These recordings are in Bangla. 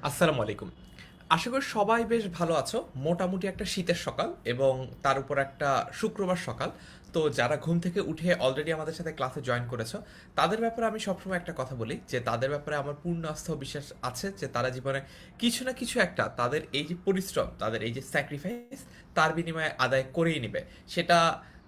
আসসালামু আলাইকুম। আশা করি সবাই বেশ ভালো আছো। মোটামুটি একটা শীতের সকাল এবং তার উপর একটা শুক্রবার সকাল। তো যারা ঘুম থেকে উঠে অলরেডি আমাদের সাথে ক্লাসে জয়েন করেছো, তাদের ব্যাপারে আমি সবসময় একটা কথা বলি যে তাদের ব্যাপারে আমার পূর্ণ আস্থা ও বিশ্বাস আছে যে তারা জীবনে কিছু না কিছু একটা তাদের এই যে পরিশ্রম, তাদের এই যে স্যাক্রিফাইস, তার বিনিময়ে আদায় করেই নেবে। সেটা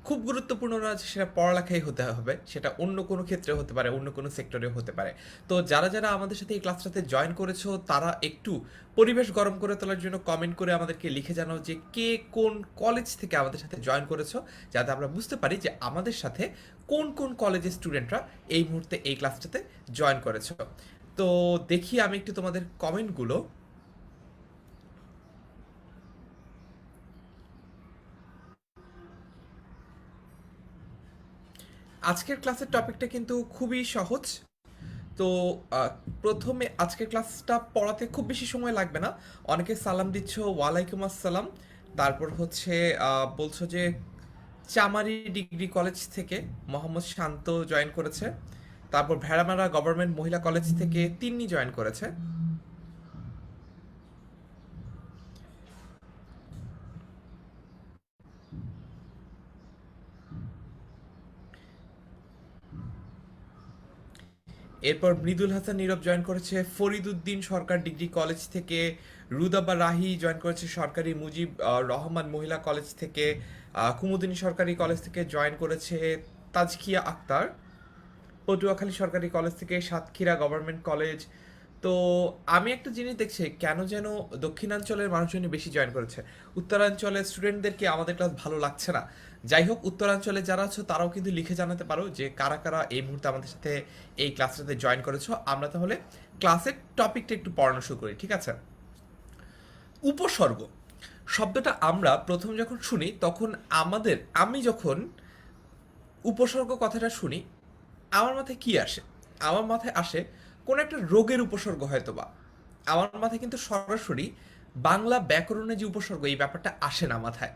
খুব গুরুত্বপূর্ণ না যে সেটা পড়ালেখাই হতে হবে, সেটা অন্য কোনো ক্ষেত্রে হতে পারে, অন্য কোনো সেক্টরেও হতে পারে। তো যারা যারা আমাদের সাথে এই ক্লাসটাতে জয়েন করেছো, তারা একটু পরিবেশ গরম করে তোলার জন্য কমেন্ট করে আমাদেরকে লিখে জানাও যে কে কোন কলেজ থেকে আমাদের সাথে জয়েন করেছো, যাতে আমরা বুঝতে পারি যে আমাদের সাথে কোন কোন কলেজের স্টুডেন্টরা এই মুহূর্তে এই ক্লাসটাতে জয়েন করেছো। তো দেখি আমি একটু তোমাদের কমেন্টগুলো। আজকের ক্লাসের টপিকটা কিন্তু খুবই সহজ। তো আহ, প্রথমে আজকের ক্লাসটা পড়াতে খুব বেশি সময় লাগবে না। অনেকে সালাম দিচ্ছ, ওয়ালাইকুম আসসালাম। তারপর হচ্ছে বলছো যে চামারি ডিগ্রি কলেজ থেকে মোহাম্মদ শান্ত জয়েন করেছে। তারপর ভেড়ামারা গভর্নমেন্ট মহিলা কলেজ থেকে তিন্নি জয়েন করেছে। এরপর মৃদুল হাসান নীরব জয়েন করেছে ফরিদুদ্দিন সরকার ডিগ্রি কলেজ থেকে। রুদাবা রাহি জয়েন করেছে সরকারি মুজিব রহমান মহিলা কলেজ থেকে। কুমুদিনী সরকারি কলেজ থেকে জয়েন করেছে তাজকিয়া আক্তার। পটুয়াখালী সরকারি কলেজ থেকে সাতক্ষীরা গভর্নমেন্ট কলেজ। তো আমি একটা জিনিস দেখছি, কেন যেন দক্ষিণাঞ্চলের মানুষজনই বেশি জয়েন করেছে, উত্তরাঞ্চলের স্টুডেন্টদেরকে আমাদের ক্লাস ভালো লাগছে না। যাই হোক, উত্তরাঞ্চলে যারা আছো তারাও কিন্তু লিখে জানাতে পারো যে কারা কারা এই মুহূর্তে আমাদের সাথে এই ক্লাসটাতে জয়েন করেছো। আমরা তাহলে ক্লাসের টপিকটা একটু পড়ানো শুরু করি, ঠিক আছে? উপসর্গ শব্দটা আমরা প্রথম যখন শুনি তখন আমি যখন উপসর্গ কথাটা শুনি, আমার মাথায় কি আসে? আমার মাথায় আসে কোনো একটা রোগের উপসর্গ হয়তো বা। আমার মাথায় কিন্তু সরাসরি বাংলা ব্যাকরণে যে উপসর্গ, এই ব্যাপারটা আসে না মাথায়।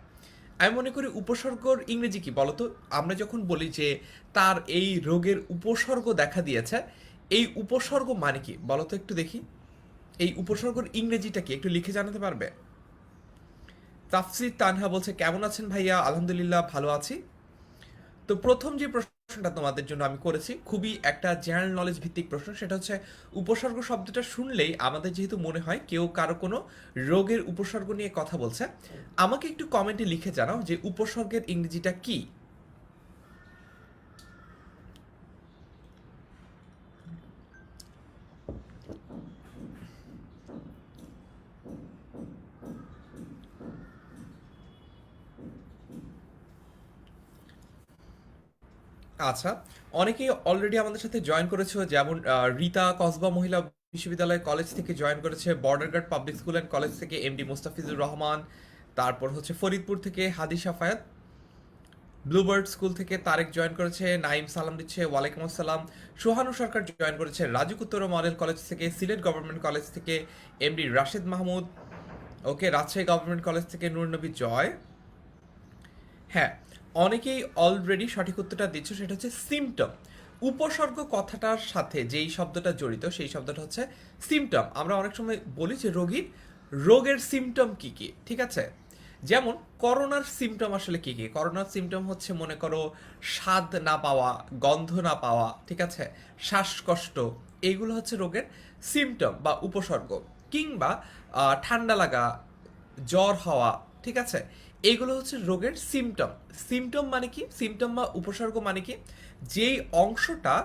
আমি মনে করি উপসর্গর ইংরেজি কি বলতো? আমরা যখন বলি যে তার এই রোগের উপসর্গ দেখা দিয়েছে, এই উপসর্গ মানে কি বলতো একটু দেখি। এই উপসর্গর ইংরেজিটা কি একটু লিখে জানাতে পারবে? তাফসির তানহা বলছে কেমন আছেন ভাইয়া, আলহামদুলিল্লাহ ভালো আছি। তো প্রথম যে প্রশ্নটা তোমাদের জন্য আমি করেছি, খুবই একটা জেনারেল নলেজ ভিত্তিক প্রশ্ন। সেটা হচ্ছে উপসর্গ শব্দটা শুনলেই আমাদের যেহেতু মনে হয় কেউ কারো কোনো রোগের উপসর্গ নিয়ে কথা বলছে। আমাকে একটু কমেন্টে লিখে জানাও যে উপসর্গের ইংরেজিটা কি। আচ্ছা, অনেকেই অলরেডি আমাদের সাথে জয়েন করেছে, যেমন রীতা কসবা মহিলা বিশ্ববিদ্যালয় কলেজ থেকে জয়েন করেছে, border guard public school and college থেকে এমডি মুস্তাফিজুর রহমান। তারপর হচ্ছে ফরিদপুর থেকে হাদি সাফায়াত। ব্লুবার্ড স্কুল থেকে তারেক জয়েন করেছে, নাইম সালাম দিচ্ছে, ওয়ালাইকুম আসসালাম। সোহানু সরকার জয়েন করেছে রাজুক উত্তর মডেল কলেজ থেকে, সিলেট গভর্নমেন্ট কলেজ থেকে এমডি রাশেদ মাহমুদ। ওকে, রাজশাহী গভর্নমেন্ট কলেজ থেকে নূরনবী জয়। হ্যাঁ, অনেকেই অলরেডি সঠিক উত্তরটা দিচ্ছ, সেটা হচ্ছে সিমটম। উপসর্গ কথাটার সাথে যেই শব্দটা জড়িত সেই শব্দটা হচ্ছে সিমটম। আমরা অনেক সময় বলি যে রোগের সিমটম কি কি, ঠিক আছে? যেমন করোনার সিমটম আসলে কি কি? করোনার সিমটম হচ্ছে মনে করো স্বাদ না পাওয়া, গন্ধ না পাওয়া, ঠিক আছে, শ্বাসকষ্ট। এইগুলো হচ্ছে রোগের সিমটম বা উপসর্গ। কিংবা ঠান্ডা লাগা, জ্বর হওয়া, ঠিক আছে, এইগুলো হচ্ছে রোগের সিমটম। সিমটম মানে কি? সিমটম বা উপসর্গ মানে কি? যেই অংশটা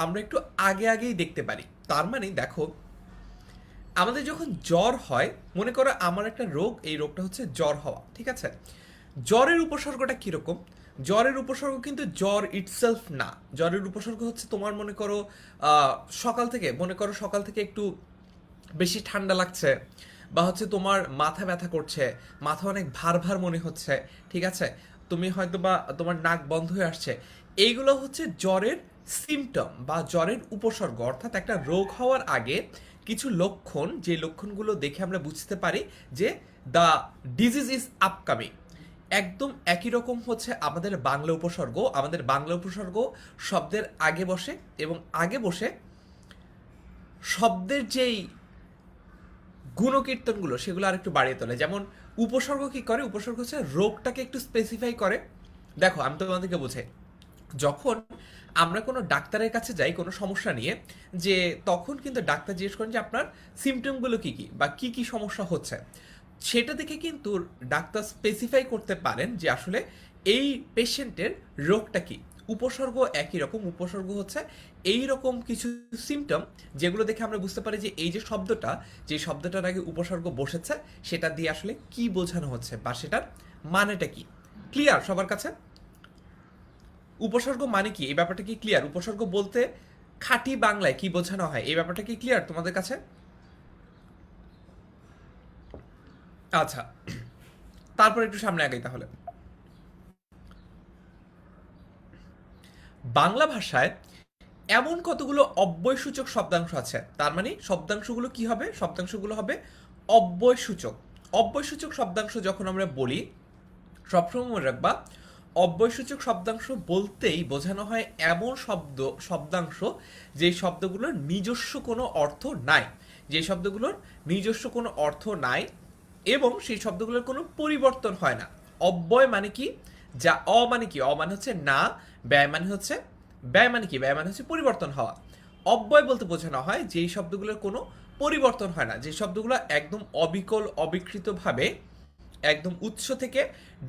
আমরা একটু আগে আগেই দেখতে পারি। তার মানে দেখো, আমাদের যখন জ্বর হয়, মনে করো আমার একটা রোগ, এই রোগটা হচ্ছে জ্বর হওয়া, ঠিক আছে? জ্বরের উপসর্গটা কিরকম? জ্বরের উপসর্গ কিন্তু জ্বর ইটসেলফ না। জ্বরের উপসর্গ হচ্ছে তোমার মনে করো সকাল থেকে একটু বেশি ঠান্ডা লাগছে, বা হচ্ছে তোমার মাথা ব্যথা করছে, মাথা অনেক ভার ভার মনে হচ্ছে, ঠিক আছে, তুমি হয়তো বা তোমার নাক বন্ধ হয়ে আসছে। এইগুলো হচ্ছে জ্বরের সিমটম বা জ্বরের উপসর্গ। অর্থাৎ একটা রোগ হওয়ার আগে কিছু লক্ষণ, যে লক্ষণগুলো দেখে আমরা বুঝতে পারি যে দ্য ডিজিজ ইজ আপকামিং। একদম একই রকম হচ্ছে আমাদের বাংলা উপসর্গ। আমাদের বাংলা উপসর্গ শব্দের আগে বসে এবং আগে বসে শব্দের যেই গুণকীর্তনগুলো সেগুলো আর একটু বাড়িয়ে তোলে। যেমন উপসর্গ কি করে, উপসর্গ হচ্ছে রোগটাকে একটু স্পেসিফাই করে। দেখো আমি তোমাদেরকে বোঝাই, যখন আমরা কোনো ডাক্তারের কাছে যাই কোনো সমস্যা নিয়ে, যে তখন কিন্তু ডাক্তার জিজ্ঞেস করেন যে আপনার সিমটমগুলো কি কি বা কি কি সমস্যা হচ্ছে, সেটা দেখে কিন্তু ডাক্তার স্পেসিফাই করতে পারেন যে আসলে এই পেশেন্টের রোগটা কি। উপসর্গ একই রকম, উপসর্গ হচ্ছে এই রকম কিছু সিমটম যেগুলো দেখে আমরা বুঝতে পারি যে এই যে শব্দটা, যে শব্দটার আগে উপসর্গ বসেছে সেটা দিয়ে আসলে কি বোঝানো হচ্ছে বা সেটার মানেটা কি। ক্লিয়ার সবার কাছে? উপসর্গ মানে কি এই ব্যাপারটা কি ক্লিয়ার? উপসর্গ বলতে খাঁটি বাংলায় কি বোঝানো হয় এই ব্যাপারটা কি ক্লিয়ার তোমাদের কাছে? আচ্ছা, তারপর একটু সামনে আগাই তাহলে। বাংলা ভাষায় এমন কতগুলো অব্যয়সূচক শব্দাংশ আছে, তার মানে শব্দাংশগুলো কি হবে, শব্দাংশগুলো হবে অব্যয়সূচক। অব্যয়সূচক শব্দাংশ যখন আমরা বলি, সবসময় মনে রাখবা অব্যয়সূচক শব্দাংশ বলতেই বোঝানো হয় এমন শব্দাংশ যে শব্দগুলোর নিজস্ব কোনো অর্থ নাই, যে শব্দগুলোর নিজস্ব কোনো অর্থ নাই এবং সেই শব্দগুলোর কোনো পরিবর্তন হয় না। অব্যয় মানে কি? যা অ মানে কি? অ মানে হচ্ছে না, ব্যয় মানে হচ্ছে, ব্যয় মানে কি? ব্যয় মানে হচ্ছে পরিবর্তন হওয়া। অব্যয় বলতে বোঝানো হয় যেই শব্দগুলোর কোনো পরিবর্তন হয় না, যে শব্দগুলো একদম অবিকল অবিকৃতভাবে একদম উৎস থেকে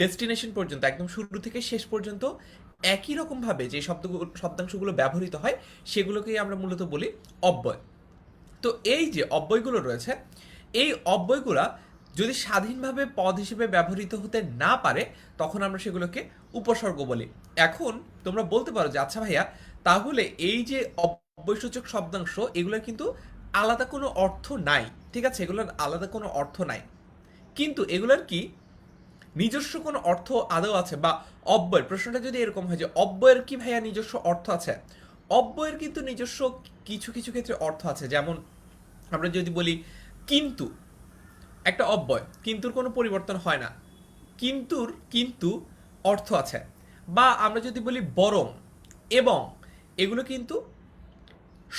ডেস্টিনেশন পর্যন্ত, একদম শুরু থেকে শেষ পর্যন্ত একই রকম ভাবে যে শব্দাংশগুলো ব্যবহৃত হয় সেগুলোকেই আমরা মূলত বলি অব্যয়। তো এই যে অব্যয়গুলো রয়েছে, এই অব্যয়গুলা যদি স্বাধীনভাবে পদ হিসেবে ব্যবহৃত হতে না পারে তখন আমরা সেগুলোকে উপসর্গ বলি। এখন তোমরা বলতে পারো যে আচ্ছা ভাইয়া, তাহলে এই যে অব্যয়সূচক শব্দাংশ এগুলোর কিন্তু আলাদা কোনো অর্থ নাই, ঠিক আছে, এগুলোর আলাদা কোনো অর্থ নাই, কিন্তু এগুলোর কি নিজস্ব কোনো অর্থ আদৌ আছে? বা অব্যয়ের প্রশ্নটা যদি এরকম হয় যে অব্যয়ের কি ভাইয়া নিজস্ব অর্থ আছে, অব্যয়ের কিন্তু নিজস্ব কিছু কিছু ক্ষেত্রে অর্থ আছে। যেমন আমরা যদি বলি কিন্তু, একটা অব্যয়, কিন্তুর কোনো পরিবর্তন হয় না, কিন্তুর কিন্তু অর্থ আছে। বা আমরা যদি বলি বরং, এবং, এগুলো কিন্তু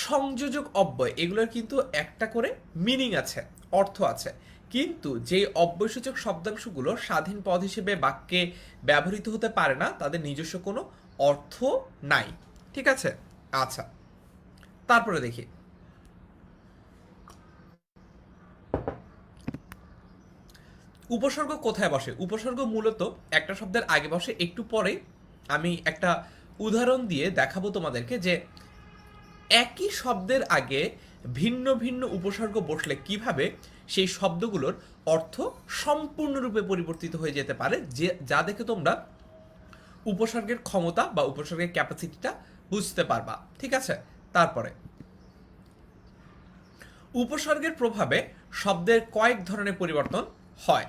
সংযোজক অব্যয়, এগুলোর কিন্তু একটা করে মিনিং আছে, অর্থ আছে। কিন্তু যে অব্যয়সূচক শব্দাংশগুলো স্বাধীন পদ হিসেবে বাক্যে ব্যবহৃত হতে পারে না তাদের নিজস্ব কোনো অর্থ নাই, ঠিক আছে? আচ্ছা, তারপরে দেখি উপসর্গ কোথায় বসে। উপসর্গ মূলত একটা শব্দের আগে বসে। একটু পরে আমি একটা উদাহরণ দিয়ে দেখাবো তোমাদেরকে যে একই শব্দের আগে ভিন্ন ভিন্ন উপসর্গ বসলে কিভাবে সেই শব্দগুলোর অর্থ সম্পূর্ণরূপে পরিবর্তিত হয়ে যেতে পারে, যে যা দেখে তোমরা উপসর্গের ক্ষমতা বা উপসর্গের ক্যাপাসিটিটা বুঝতে পারবা, ঠিক আছে? তারপরে উপসর্গের প্রভাবে শব্দের কয়েক ধরনের পরিবর্তন হয়।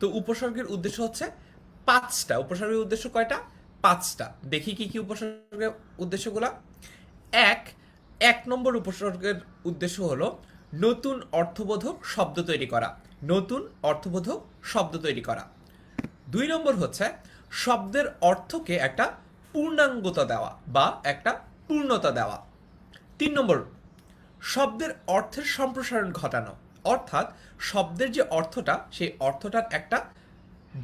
তো উপসর্গের উদ্দেশ্য হচ্ছে পাঁচটা। উপসর্গের উদ্দেশ্য কয়টা? পাঁচটা। দেখি কি কি উপসর্গের উদ্দেশ্যগুলা। এক, এক নম্বর উপসর্গের উদ্দেশ্য হলো নতুন অর্থবোধক শব্দ তৈরি করা। নতুন অর্থবোধক শব্দ তৈরি করা। দুই নম্বর হচ্ছে শব্দের অর্থকে একটা পূর্ণাঙ্গতা দেওয়া বা একটা পূর্ণতা দেওয়া। তিন নম্বর, শব্দের অর্থের সম্প্রসারণ ঘটানো, অর্থাৎ শব্দের যে অর্থটা সেই অর্থটার একটা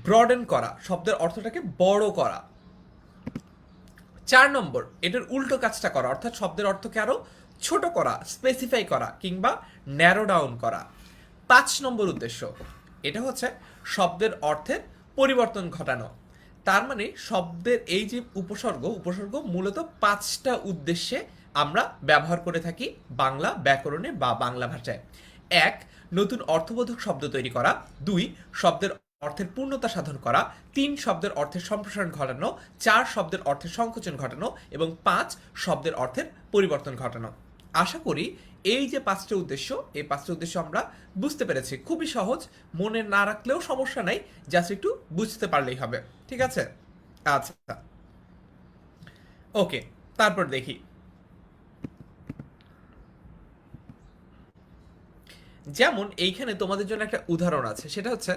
ব্রডেন করা, শব্দের অর্থটাকে বড় করা। চার নম্বর, এটার উল্টো কাজটা করা, অর্থাৎ শব্দের অর্থকে আরো ছোট করা, স্পেসিফাই করা কিংবা ন্যারো ডাউন করা। পাঁচ নম্বর উদ্দেশ্য, এটা হচ্ছে শব্দের অর্থের পরিবর্তন ঘটানো। তার মানে শব্দের এই যে উপসর্গ, উপসর্গ মূলত পাঁচটা উদ্দেশ্যে আমরা ব্যবহার করে থাকি বাংলা ব্যাকরণে বা বাংলা ভাষায়। এক, নতুন অর্থবোধক শব্দ তৈরি করা। দুই, শব্দের অর্থের পূর্ণতা সাধন করা। তিন, শব্দের অর্থের সম্প্রসারণ ঘটানো। চার, শব্দের অর্থের সংকোচন ঘটানো। এবং পাঁচ, শব্দের অর্থের পরিবর্তন ঘটানো। আশা করি এই যে পাঁচটা উদ্দেশ্য, এই পাঁচটা উদ্দেশ্য আমরা বুঝতে পেরেছি। খুবই সহজ, মনে না রাখলেও সমস্যা নাই, জাস্ট একটু বুঝতে পারলেই হবে, ঠিক আছে? আচ্ছা, ওকে, তারপর দেখি। যেমন এইখানে তোমাদের জন্য একটা উদাহরণ আছে, সেটা হচ্ছে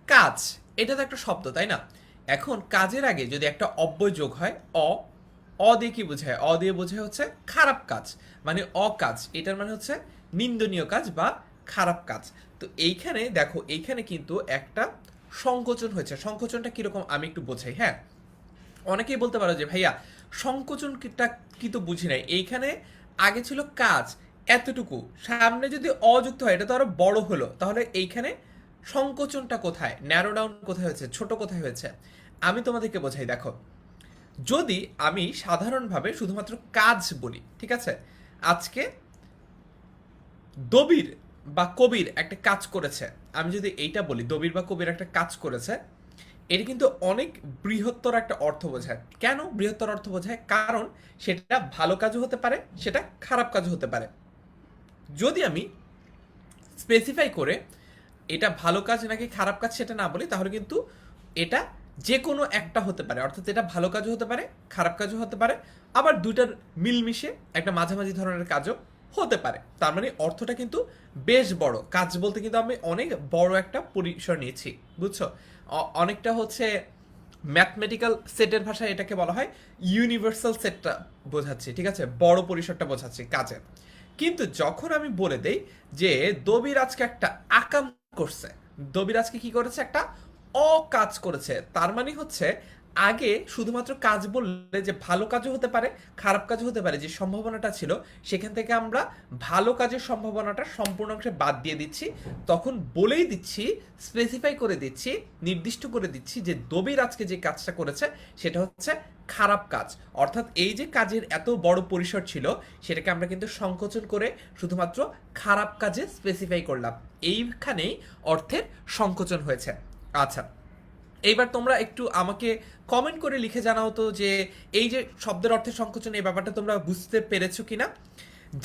কাজ। এটা তো একটা শব্দ, তাই না? এখন কাজের আগে যদি একটা অব্যয় যোগ হয় অ, অ দিয়ে কি বোঝায়? অ দিয়ে বোঝায় হচ্ছে খারাপ কাজ, মানে অকাজ। এটার মানে হচ্ছে নিন্দনীয় কাজ বা খারাপ কাজ। তো এইখানে দেখো, এইখানে কিন্তু একটা সংকোচন হয়েছে। সংকোচনটা কিরকম আমি একটু বোঝাই, হ্যাঁ। অনেকেই বলতে পারো যে ভাইয়া সংকোচনটা কি, তো বুঝি নাই। এইখানে আগে ছিল কাজ এতটুকু, সামনে যদি অযুক্ত হয় এটা তো আরো বড় হলো, তাহলে এইখানে সংকোচনটা কোথায়, ন্যারো ডাউন কোথায় হয়েছে, ছোট কোথায় হয়েছে? আমি তোমাদেরকে বোঝাই, দেখো। যদি আমি সাধারণভাবে শুধুমাত্র কাজ বলি, ঠিক আছে, আজকে দবির বা কবির একটা কাজ করেছে, আমি যদি এইটা বলি দবির বা কবির একটা কাজ করেছে, এটা কিন্তু অনেক বৃহত্তর একটা অর্থ বোঝায়। কেন বৃহত্তর অর্থ বোঝায়? কারণ সেটা ভালো কাজও হতে পারে, সেটা খারাপ কাজও হতে পারে। যদি আমি স্পেসিফাই করে এটা ভালো কাজ নাকি খারাপ কাজ সেটা না বলি, তাহলে কিন্তু এটা যে কোনো একটা হতে পারে, অর্থাৎ এটা ভালো কাজও হতে পারে, খারাপ কাজও হতে পারে, আবার দুইটার মিলমিশে একটা মাঝামাঝি ধরনের কাজও হতে পারে। তার মানে অর্থটা কিন্তু বেশ বড়। কাজ বলতে কিন্তু আমি অনেক বড় একটা পরিসর নিয়েছি, বুঝছো? অনেকটা হচ্ছে ম্যাথমেটিক্যাল সেটের ভাষায় এটাকে বলা হয় ইউনিভার্সাল সেটটা বোঝাচ্ছি, ঠিক আছে, বড় পরিসরটা বোঝাচ্ছি কাজের। কিন্তু যখন আমি বলে দেই যে দবির আজকে একটা আকাম করছে, দবির আজকে কি করেছে, একটা অকাজ করেছে, তার মানে হচ্ছে আগে শুধুমাত্র কাজ বললে যে ভালো কাজও হতে পারে, খারাপ কাজও হতে পারে, যে সম্ভাবনাটা ছিল সেখান থেকে আমরা ভালো কাজের সম্ভাবনাটা সম্পূর্ণ অংশে বাদ দিয়ে দিচ্ছি। তখন বলেই দিচ্ছি, স্পেসিফাই করে দিচ্ছি, নির্দিষ্ট করে দিচ্ছি যে দবির আজকে যে কাজটা করেছে সেটা হচ্ছে খারাপ কাজ। অর্থাৎ এই যে কাজের এত বড় পরিসর ছিল সেটাকে আমরা কিন্তু সংকোচন করে শুধুমাত্র খারাপ কাজে স্পেসিফাই করলাম। এইখানেই অর্থের সংকোচন হয়েছে। আচ্ছা, এইবার তোমরা একটু আমাকে কমেন্ট করে লিখে জানাও তো যে এই যে শব্দের অর্থের সংকোচন, এই ব্যাপারটা তোমরা বুঝতে পেরেছো কিনা।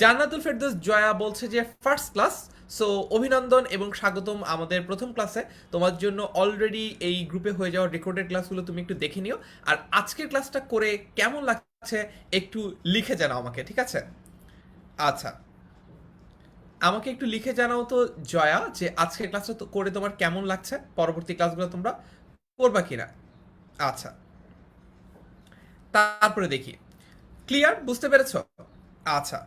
জান্নাতুল ফেরদৌস জয়া বলছে যে ফার্স্ট ক্লাস। সো অভিনন্দন এবং স্বাগতম আমাদের প্রথম ক্লাসে। তোমার জন্য অলরেডি এই গ্রুপে হয়ে যাওয়া রেকর্ডেড ক্লাসগুলো তুমি একটু দেখে নিও, আর আজকের ক্লাসটা করে কেমন লাগছে একটু লিখে জানাও আমাকে, ঠিক আছে? আচ্ছা, আমাকে একটু লিখে জানাও তো জয়া, যে আজকের ক্লাসটা করে তোমার কেমন লাগছে, পরবর্তী ক্লাসগুলো তোমরা করবা কিনা। আচ্ছা, তারপরে দেখি ক্লিয়ার, বুঝতে পেরেছো? আচ্ছা,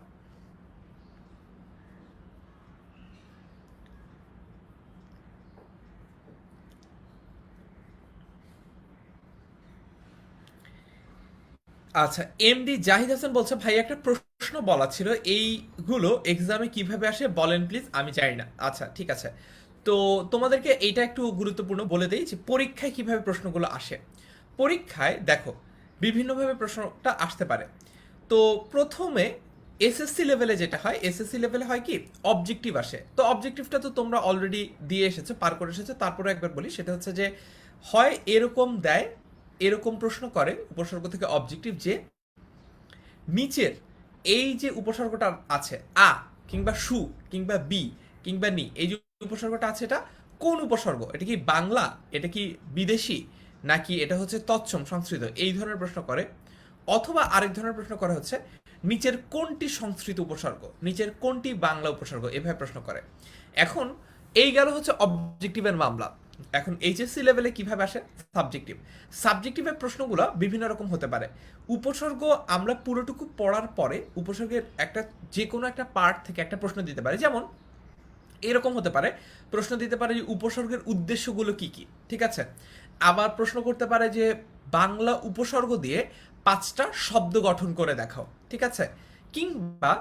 আচ্ছা। এমডি জাহিদ হাসান বলছে ভাই একটা প্রশ্ন বলা ছিল, এইগুলো এক্সামে কিভাবে আসে বলেন প্লিজ, আমি জানি না। আচ্ছা, ঠিক আছে। তো তোমাদেরকে এইটা একটু গুরুত্বপূর্ণ বলে দেই যে পরীক্ষায় কিভাবে প্রশ্নগুলো আসে। পরীক্ষায় দেখো বিভিন্নভাবে প্রশ্নটা আসতে পারে। তো প্রথমে এসএসসি লেভেলে যেটা হয়, এসএসসি লেভেলে হয় কি অবজেক্টিভ আসে। তো অবজেক্টিভটা তো তোমরা অলরেডি দিয়ে এসেছো, পার করে এসেছো, তারপরে একবার বলি, সেটা হচ্ছে যে হয় এরকম দেয়, এরকম প্রশ্ন করে উপসর্গ থেকে অবজেক্টিভ, যে নিচের এই যে উপসর্গটা আছে আ কিংবা সু কিংবা বি কিংবা নি, এই যে উপসর্গটা আছে এটা কোন উপসর্গ, এটা কি বাংলা, এটা কি বিদেশি, নাকি এটা হচ্ছে তৎসম সংস্কৃত, এই ধরনের প্রশ্ন করে। অথবা আরেক ধরনের প্রশ্ন করা হচ্ছে নিচের কোনটি সংস্কৃত উপসর্গ, নিচের কোনটি বাংলা উপসর্গ, এভাবে প্রশ্ন করে। এখন এই গেল হচ্ছে অবজেক্টিভের মামলা। এখন এইচএসসি লেভেলে কিভাবে আসে সাবজেক্টিভ। সাবজেক্টিভের প্রশ্নগুলো বিভিন্ন রকম হতে পারে। উপসর্গ আমরা পুরোটুকু পড়ার পরে উপসর্গের একটা যে কোনো একটা পার্ট থেকে একটা প্রশ্ন দিতে পারে। যেমন এরকম হতে পারে, প্রশ্ন দিতে পারে যে উপসর্গের উদ্দেশ্যগুলো কি কি, ঠিক আছে। আবার প্রশ্ন করতে পারে যে বাংলা উপসর্গ দিয়ে 5টা শব্দ গঠন করে দেখাও, ঠিক আছে। কিংবা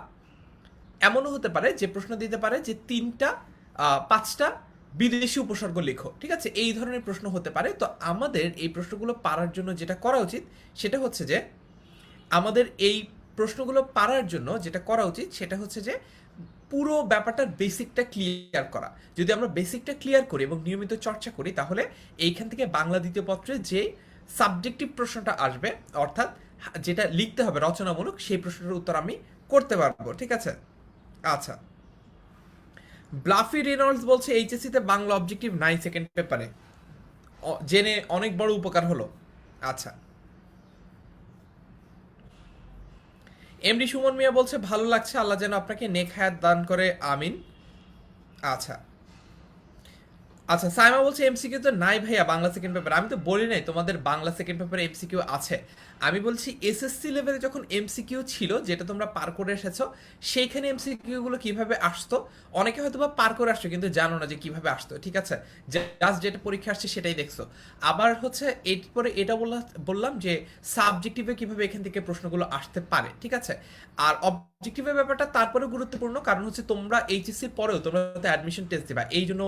এমনও হতে পারে যে প্রশ্ন দিতে পারে যে 5টা বিদেশি উপসর্গ লেখো, ঠিক আছে। এই ধরনের প্রশ্ন হতে পারে। তো আমাদের এই প্রশ্নগুলো পারার জন্য যেটা করা উচিত সেটা হচ্ছে যে আমাদের এই প্রশ্নগুলো পারার জন্য যেটা করা উচিত সেটা হচ্ছে যে পুরো ব্যাপারটার বেসিকটা ক্লিয়ার করা। যদি আমরা বেসিকটা ক্লিয়ার করি এবং নিয়মিত চর্চা করি, তাহলে এইখান থেকে বাংলা দ্বিতীয় পত্রে যে সাবজেক্টিভ প্রশ্নটা আসবে, অর্থাৎ যেটা লিখতে হবে রচনামূলক, সেই প্রশ্নটার উত্তর আমি করতে পারবো, ঠিক আছে। আচ্ছা, ব্লাফি রেনল্ডস বলছে এইচএসসি তে বাংলা অবজেক্টিভ নাই সেকেন্ড পেপারে, জেনে অনেক বড় উপকার হলো। আচ্ছা, এমডি সুমন মিয়া বলছে ভালো লাগছে, আল্লাহ যেন আপনাকে নেক হায়াত দান করে, আমিন। আচ্ছা, আচ্ছা, সাইমা বলছে এমসিকিউ তো নাই ভাইয়া বাংলা সেকেন্ড পেপার। আমি তো বলি নাই তোমাদের বাংলা সেকেন্ড পেপারে এমসিকিউ আছে। আমি বলছি এসএসসি লেভেলে যখন এমসিকিউ ছিল, যেটা তোমরা পার করে এসেছো, সেইখানে এমসিকিউ গুলো কিভাবে আসতো, অনেকে হয়তো বা পার করে আসছো কিন্তু জানো না যে কিভাবে আসতো, ঠিক আছে? জাস্ট যেটা পরীক্ষা আসছে সেটাই দেখছো। আবার হচ্ছে এরপরে এটা বললাম যে সাবজেক্টিভে কিভাবে এখান থেকে প্রশ্নগুলো আসতে পারে, ঠিক আছে? আর অবজেক্টিভের ব্যাপারটা তারপরে গুরুত্বপূর্ণ, কারণ হচ্ছে তোমরা এইচএসসির পরেও তোমরা অ্যাডমিশন টেস্ট দিবা, এই জন্য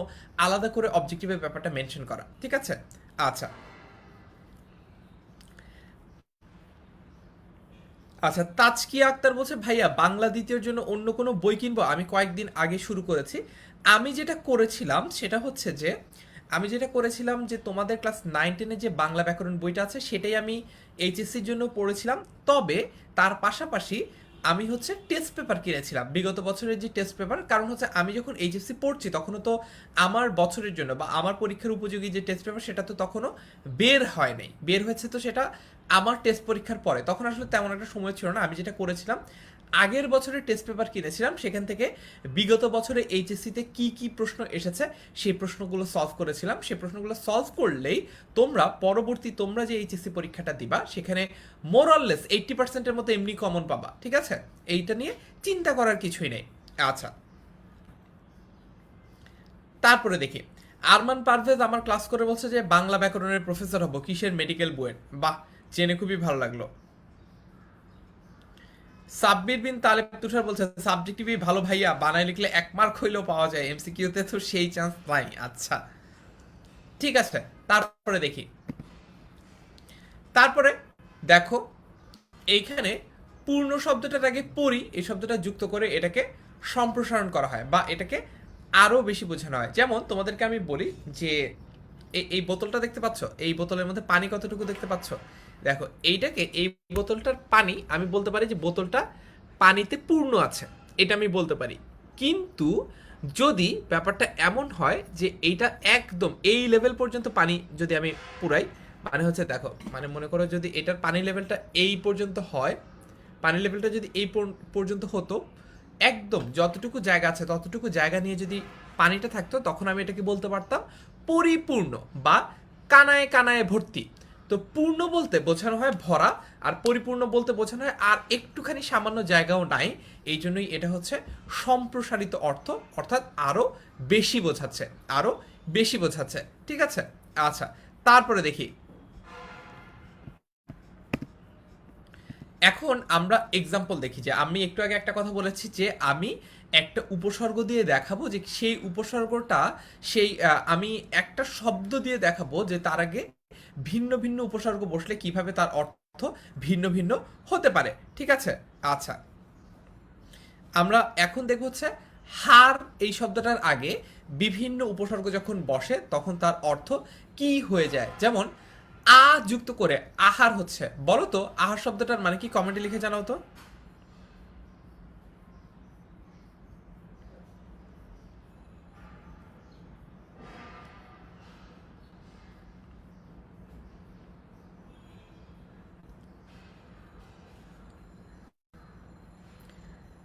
আলাদা করে অবজেক্টিভের ব্যাপারটা মেনশন করা, ঠিক আছে? আচ্ছা আচ্ছা, তাজকিয়া আক্তার বলছে ভাইয়া বাংলা দ্বিতীয়র জন্য অন্য কোনো বই কিনবো, আমি কয়েকদিন আগে শুরু করেছি। আমি যেটা করেছিলাম সেটা হচ্ছে যে তোমাদের ক্লাস 9-10 যে বাংলা ব্যাকরণ বইটা আছে সেটাই আমি এইচএসসির জন্য পড়েছিলাম। তবে তার পাশাপাশি আমি হচ্ছে টেস্ট পেপার কিনেছিলাম, বিগত বছরের যে টেস্ট পেপার, কারণ হচ্ছে আমি যখন এইচএসসি পড়ছি তখনও তো আমার বছরের জন্য বা আমার পরীক্ষার উপযোগী যে টেস্ট পেপার সেটা তো তখনও বের হয় নাই, বের হয়েছে তো সেটা আমার টেস্ট পরীক্ষার পরে, তখন আসলে তেমন একটা সময় ছিল না। আমি যেটা করেছিলাম আগের বছরের টেস্ট পেপার কিনেছিলাম, সেখান থেকে বিগত বছরে এইচএসসিতে কি কি প্রশ্ন এসেছে সেই প্রশ্নগুলো সলভ করেছিলাম। সেই প্রশ্নগুলো সলভ করলেই তোমরা পরবর্তী তোমরা যে এইচএসসি পরীক্ষাটা দিবা সেখানে মোরললেস 80%-এর মতো এমনি কমন পাবা, ঠিক আছে? এইটা নিয়ে চিন্তা করার কিছুই নেই। আচ্ছা, তারপরে দেখি আরমান পারভেজ আমার ক্লাস করে বলছে যে বাংলা ব্যাকরণের প্রফেসর হব, কিসের মেডিকেল বইয়ের। বাহ, জেনে খুবই ভালো লাগলো। সাব্বির বিন তালেব তুষার বলছে সাবজেক্টিভই ভালো ভাইয়া, বানায় লিখলে 1 মার্ক হইলেও পাওয়া যায়, এমসিকিউতে তো সেই চান্স নাই। আচ্ছা ঠিক আছে, তারপরে দেখি। তারপরে দেখো এইখানে পূর্ণ শব্দটার আগে পরি এই শব্দটা যুক্ত করে এটাকে সম্প্রসারণ করা হয় বা এটাকে আরো বেশি বোঝানো হয়। যেমন তোমাদেরকে আমি বলি যে এই বোতলটা দেখতে পাচ্ছ, এই বোতলের মধ্যে পানি কতটুকু দেখতে পাচ্ছ? দেখো এইটাকে, এই বোতলটার পানি আমি বলতে পারি যে বোতলটা পানিতে পূর্ণ আছে, এটা আমি বলতে পারি। কিন্তু যদি ব্যাপারটা এমন হয় যে এইটা একদম এই লেভেল পর্যন্ত পানি যদি আমি পুরাই, মানে হচ্ছে দেখো, মানে মনে করো যদি এটার পানি লেভেলটা এই পর্যন্ত হয়, পানি লেভেলটা যদি এই পর্যন্ত হতো, একদম যতটুকু জায়গা আছে ততটুকু জায়গা নিয়ে যদি পানিটা থাকতো, তখন আমি এটাকে বলতে পারতাম পরিপূর্ণ বা কানায় কানায় ভর্তি। তো পূর্ণ বলতে বোঝানো হয় ভরা, আর পরিপূর্ণ বলতে বোঝানো হয় আর একটুখানি সামান্য জায়গাও নাই। এই জন্যই এটা হচ্ছে সম্প্রসারিত অর্থ, অর্থাৎ আরো বেশি বোঝাচ্ছে, আরো বেশি বোঝাচ্ছে, ঠিক আছে? আচ্ছা, তারপরে দেখি। এখন আমরা এক্সাম্পল দেখি যে আমি একটু আগে একটা কথা বলেছি যে আমি একটা উপসর্গ দিয়ে দেখাবো যে সেই উপসর্গটা, সেই আমি একটা শব্দ দিয়ে দেখাবো যে তার আগে ভিন্ন ভিন্ন উপসর্গ বসলে কিভাবে তার অর্থ ভিন্ন ভিন্ন হতে পারে, ঠিক আছে? আচ্ছা, আমরা এখন দেখব হচ্ছে হার এই শব্দটার আগে বিভিন্ন উপসর্গ যখন বসে তখন তার অর্থ কি হয়ে যায়। যেমন আ যুক্ত করে আহার হচ্ছে, বলো তো আহার শব্দটার মানে কি? কমেন্টে লিখে জানাও তো।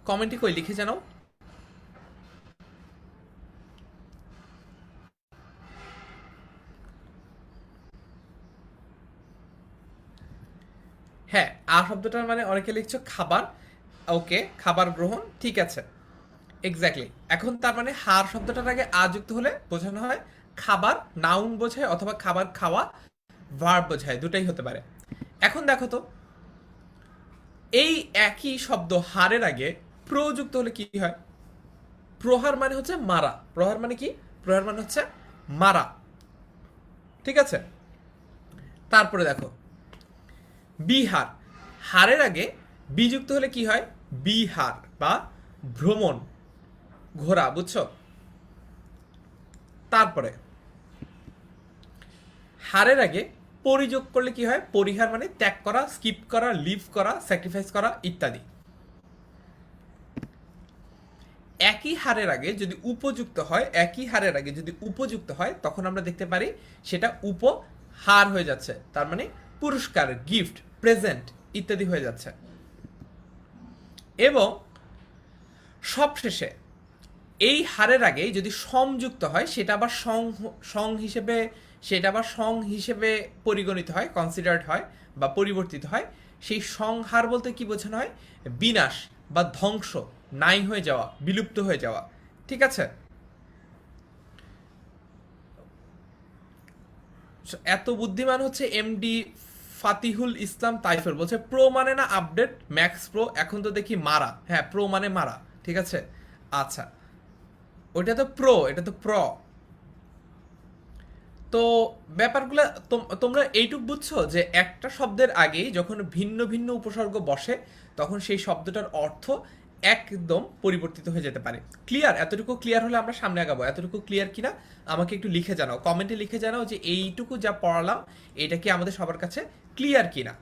কমেন্টে কই লিখে জানাও। হ্যাঁ, আ শব্দটার মানে অনেকে লিখছো খাবার। ওকে, খাবার গ্রহণ, ঠিক আছে, এক্স্যাক্টলি। এখন তার মানে হার শব্দটার আগে আ যুক্ত হলে বোঝানো হয় খাবার, নাউন বোঝায়, অথবা খাবার খাওয়া ভার্ব বোঝায়, দুটাই হতে পারে। এখন দেখো তো এই একই শব্দ হারের আগে প্রযুক্ত হলে কি হয়? প্রহার মানে হচ্ছে মারা। প্রহার মানে কি? প্রহার মানে হচ্ছে মারা, ঠিক আছে? তারপরে দেখো বিহার, হারের আগে বিযুক্ত হলে কি হয়? বিহার বা ভ্রমণ, ঘোরা, বুঝছো? তারপরে হারের আগে পরিযোগ করলে কি হয়? পরিহার মানে ত্যাগ করা, স্কিপ করা, লিভ করা, স্যাক্রিফাইস করা ইত্যাদি। একই হারের আগে যদি উপযুক্ত হয়, একই হারের আগে যদি উপযুক্ত হয় তখন আমরা দেখতে পারি সেটা উপহার হয়ে যাচ্ছে, তার মানে পুরস্কার, গিফট, প্রেজেন্ট ইত্যাদি হয়ে যাচ্ছে। এবং সবশেষে এই হারের আগে যদি সম যুক্ত হয় সেটা আবার সং হিসেবে পরিগণিত হয়, কনসিডার্ড হয় বা পরিবর্তিত হয়। সেই সংহার বলতে কি বোঝানো হয়? বিনাশ বা ধ্বংস, নাই হয়ে যাওয়া, বিলুপ্ত হয়ে যাওয়া। ঠিক আছে? এত বুদ্ধিমান হচ্ছে এমডি ফাতিহুল ইসলাম তাইফের, বলছে প্রো মানে না আপডেট ম্যাক্স প্রো, এখন তো দেখি মারা। হ্যাঁ, প্রো মানে মারা। ঠিক আছে, আচ্ছা, ওইটা তো প্রো, এটা তো প্র। তো ব্যাপারগুলো তোমরা এইটুক বুঝছো যে একটা শব্দের আগেই যখন ভিন্ন ভিন্ন উপসর্গ বসে তখন সেই শব্দটার অর্থ একদম পরিবর্তিত হয়ে যেতে পারে। ক্লিয়ার? এতটুকু ক্লিয়ার হলে আমরা সামনে আগাবো। এতটুকু ক্লিয়ার কিনা আমাকে একটু লিখে জানাও, কমেন্টে লিখে জানাও যে এইটুকু যা পড়ালাম এটা কি আমাদের সবার কাছে ক্লিয়ার কিনা।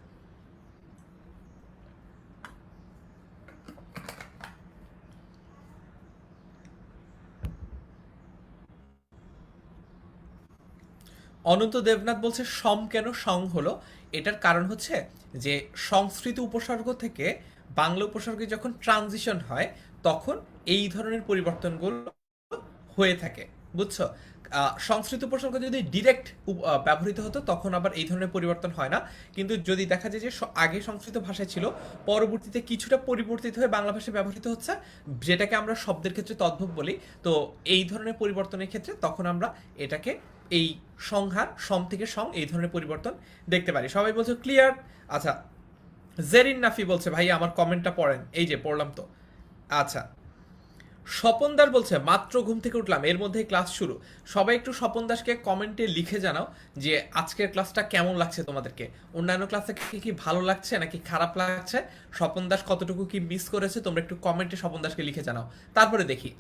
অনন্ত দেবনাথ বলছে সম কেন সং হলো? এটার কারণ হচ্ছে যে সংস্কৃত উপসর্গ থেকে বাংলা উপসর্গে যখন ট্রানজিশন হয় তখন এই ধরনের পরিবর্তনগুলো হয়ে থাকে। বুঝছো? সংস্কৃত উপসর্গ যদি ডিরেক্ট ব্যবহৃত হতো তখন আবার এই ধরনের পরিবর্তন হয় না। কিন্তু যদি দেখা যায় যে আগে সংস্কৃত ভাষায় ছিল, পরবর্তীতে কিছুটা পরিবর্তিত হয়ে বাংলা ভাষায় ব্যবহৃত হচ্ছে, যেটাকে আমরা শব্দের ক্ষেত্রে তদ্ভব বলি, তো এই ধরনের পরিবর্তনের ক্ষেত্রে তখন আমরা এটাকে এই সংহার, সম থেকে সং, এই ধরনের পরিবর্তন দেখতে পারি। সবাই বলছে ক্লিয়ার? আচ্ছা, জেরিন নাফি বলছে ভাই আমার কমেন্টটা পড়েন। এই যে পড়লাম তো। আচ্ছা, স্বপন দাস বলছে মাত্র ঘুম থেকে উঠলাম, এর মধ্যে ক্লাস শুরু। সবাই একটু স্বপন দাসকে কমেন্টে লিখে জানাও যে আজকের ক্লাসটা কেমন লাগছে তোমাদেরকে, অন্যান্য ক্লাসে কি ভালো লাগছে নাকি খারাপ লাগছে, স্বপন দাস কতটুকু কি মিস করেছে, তোমরা একটু কমেন্টে স্বপন দাসকে লিখে জানাও। তারপরে দেখি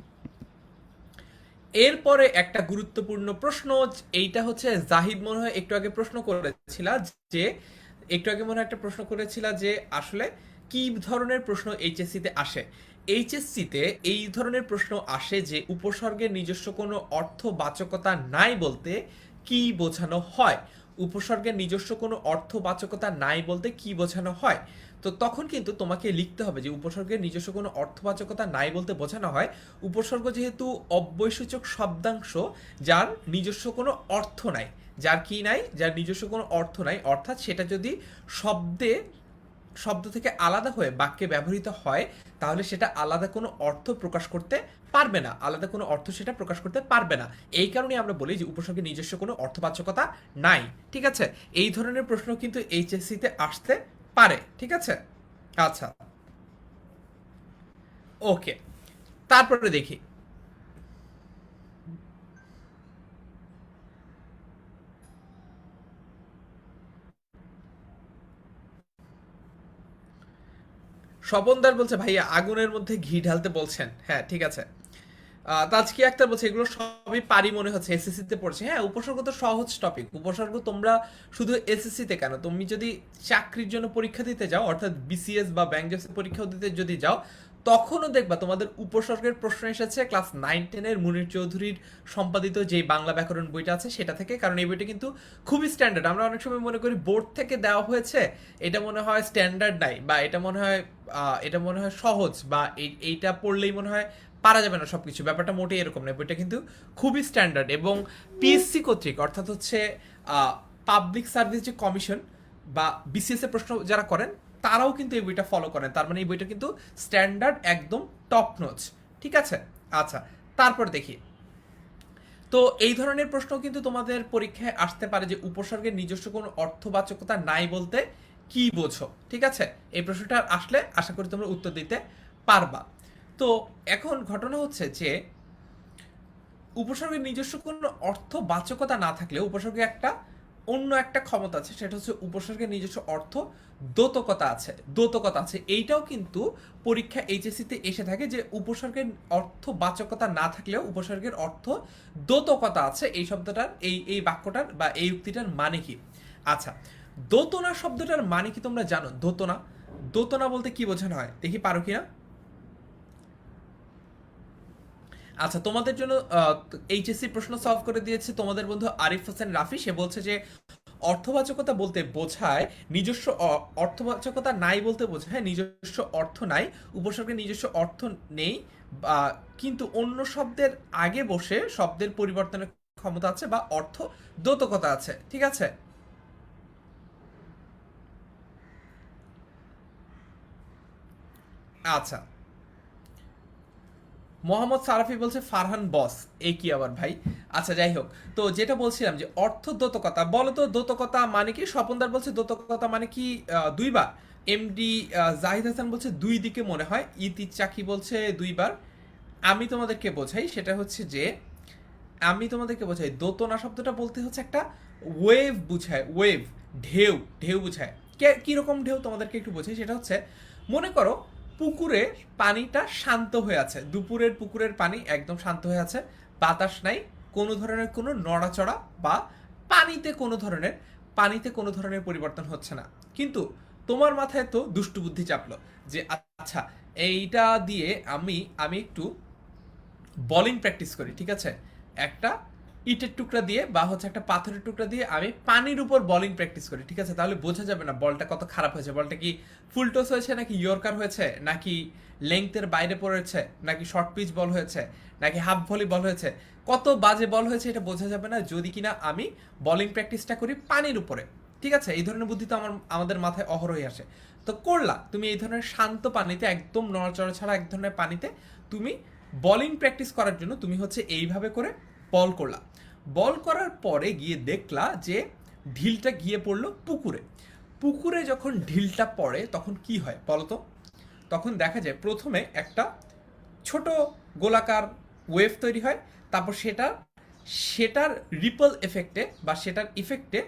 এরপরে একটা গুরুত্বপূর্ণ প্রশ্ন, এইটা হচ্ছে জাহিদ মনে হয় একটু আগে প্রশ্ন করেছিল যে একটা প্রশ্ন করেছিল যে আসলে কি ধরনের প্রশ্ন এইচএসসি তে আসে। এইচএসসি তে এই ধরনের প্রশ্ন আসে যে উপসর্গের নিজস্ব কোনো অর্থবাচকতা নাই বলতে কি বোঝানো হয়। উপসর্গের নিজস্ব কোনো অর্থবাচকতা নাই বলতে কি বোঝানো হয়। তো তখন কিন্তু তোমাকে লিখতে হবে যে উপসর্গের নিজস্ব কোনো অর্থবাচকতা নাই বলতে বোঝানো হয় উপসর্গ যেহেতু অব্যয়সূচক শব্দাংশ যার নিজস্ব কোনো অর্থ নাই, যার কি নাই, যার নিজস্ব কোনো অর্থ নাই, অর্থাৎ সেটা যদি শব্দ থেকে আলাদা হয়ে বাক্যে ব্যবহৃত হয় তাহলে সেটা আলাদা কোনো অর্থ প্রকাশ করতে পারবে না, আলাদা কোনো অর্থ সেটা প্রকাশ করতে পারবে না। এই কারণে আমরা বলি যে উপসর্গের নিজস্ব কোনো অর্থবাচকতা নাই। ঠিক আছে, এই ধরনের প্রশ্ন কিন্তু এইচএসসি তে আসতে পারে। ঠিক আছে, আচ্ছা, ওকে, তারপরে দেখি স্বপনদার বলছে ভাইয়া আগুনের মধ্যে ঘি ঢালতে বলছেন। হ্যাঁ ঠিক আছে। তাজকি আক্তার বলছে এগুলো সবই পারি মনে হচ্ছে, এসএসসি তে পড়ছে। হ্যাঁ, উপসর্গ তো সহজ টপিক। উপসর্গ তোমরা শুধু এসএসসি তে কেন, তুমি যদি চাকরির জন্য পরীক্ষা দিতে যাও, অর্থাৎ বিসিএস বা ব্যাংক জবসের পরীক্ষা দিতে যদি যাও, তখনও দেখবা তোমাদের উপসর্গের প্রশ্ন এসেছে ক্লাস 9-10-এর মুনির চৌধুরীর সম্পাদিত যে বাংলা ব্যাকরণ বইটা আছে সেটা থেকে। কারণ এই বইটা কিন্তু খুবই স্ট্যান্ডার্ড। আমরা অনেক সময় মনে করি বোর্ড থেকে দেওয়া হয়েছে, এটা মনে হয় স্ট্যান্ডার্ড নাই, বা এটা মনে হয় সহজ, বা এইটা পড়লেই মনে হয় পারা যাবে না সবকিছু। ব্যাপারটা মোটেই এরকম নয়, বইটা কিন্তু খুবই স্ট্যান্ডার্ড এবং পিএসসি কর্তৃক, অর্থাৎ হচ্ছে পাবলিক সার্ভিস যে কমিশন বা বিসিএস এর প্রশ্ন যারা করেন তারাও কিন্তু এই বইটা ফলো করেন। তার মানে এই বইটা কিন্তু স্ট্যান্ডার্ড, একদম টপ নোচ। ঠিক আছে, আচ্ছা, তারপর দেখি। তো এই ধরনের প্রশ্ন কিন্তু তোমাদের পরীক্ষায় আসতে পারে যে উপসর্গের নিজস্ব কোনো অর্থবাচকতা নাই বলতে কি বোঝো। ঠিক আছে, এই প্রশ্নটা আসলে আশা করি তোমরা উত্তর দিতে পারবা। তো এখন ঘটনা হচ্ছে যে উপসর্গের নিজস্ব কোনো অর্থবাচকতা না থাকলে উপসর্গের অন্য একটা ক্ষমতা আছে, সেটা হচ্ছে উপসর্গের নিজস্ব অর্থ দ্যোতকতা আছে। এইটাও কিন্তু পরীক্ষা এইচএসসি তে এসে থাকে যে উপসর্গের অর্থবাচকতা না থাকলেও উপসর্গের অর্থ দ্যোতকতা আছে। এই শব্দটার এই বাক্যটার বা এই উক্তিটার মানে কি? আচ্ছা, দোতনা শব্দটার মানে কি তোমরা জানো? দোতনা বলতে কি বোঝানো হয় দেখি, পারো কিনা? আচ্ছা, তোমাদের জন্য এইচএসসি প্রশ্ন সলভ করে দিয়েছে তোমাদের বন্ধু আরিফ হোসেন রাফি। সে বলছে যে অর্থবাচকতা বলতে বোঝায় নিজস্ব অর্থবাচকতা নাই বলতে বোঝায় নিজস্ব অর্থ নাই, উপসর্গের নিজস্ব অর্থ নেই বা কিন্তু অন্য শব্দের আগে বসে শব্দের পরিবর্তনের ক্ষমতা আছে বা অর্থ দ্যোতকতা আছে, ঠিক আছে? আচ্ছা, মোহাম্মদ সারাফি বলছে ফারহান বস, এই কি আবার ভাই? আচ্ছা যাই হোক, তো যেটা বলছিলাম যে অর্থ দ্যোতকতা, বলো তো দ্যোতকতা মানে কি? স্বপনদার বলছে দ্যোতকতা মানে কি দুইবার। এমডি জাহিদ হাসান বলছে দুই দিকে মনে হয়। ইতি চাকি বলছে দুইবার। আমি তোমাদেরকে বোঝাই, সেটা হচ্ছে যে আমি তোমাদেরকে বোঝাই দোতনা শব্দটা বলতে হচ্ছে একটা ওয়েভ বুঝায়, ওয়েভ, ঢেউ, ঢেউ বুঝায়। কিরকম ঢেউ তোমাদেরকে একটু বোঝাই, সেটা হচ্ছে মনে করো পুকুরে পানিটা শান্ত হয়ে আছে, দুপুরের পুকুরের পানি একদম শান্ত হয়ে আছে, বাতাস নাই, কোনো ধরনের কোনো নড়াচড়া বা পানিতে কোনো ধরনের পরিবর্তন হচ্ছে না। কিন্তু তোমার মাথায় তো দুষ্টু বুদ্ধি চাপলো যে আচ্ছা, এইটা দিয়ে আমি আমি একটু বলিং প্র্যাকটিস করি, ঠিক আছে? একটা ইটের টুকরা দিয়ে বা হচ্ছে একটা পাথরের টুকরা দিয়ে আমি পানির উপর বলিং প্র্যাকটিস করি, ঠিক আছে? তাহলে বোঝা যাবে না বলটা কত খারাপ হয়েছে, বলটা কি ফুলটস হয়েছে নাকি ইয়র্কার হয়েছে নাকি লেংথের বাইরে পড়েছে নাকি শর্ট পিচ বল হয়েছে নাকি হাফ ভলি বল হয়েছে। কত বাজে বল হয়েছে এটা বোঝা যাবে না যদি কিনা আমি বলিং প্র্যাকটিসটা করি পানির উপরে, ঠিক আছে? এই ধরনের বুদ্ধি তো আমাদের মাথায় অহরহই আসে। তো করলা তুমি এই ধরনের শান্ত পানিতে, একদম নড়াচড়া ছাড়া এক ধরনের পানিতে তুমি বলিং প্র্যাকটিস করার জন্য তুমি হচ্ছে এইভাবে করে বল করলা। বল করার পরে গিয়ে দেখলা যে ঢিলটা গিয়ে পড়লো পুকুরে। পুকুরে যখন ঢিলটা পড়ে তখন কি হয় বলো তো? তখন দেখা যায় প্রথমে একটা ছোট গোলাকার ওয়েভ তৈরি হয়, তারপর সেটার রিপল এফেক্টে বা সেটার ইফেক্টে,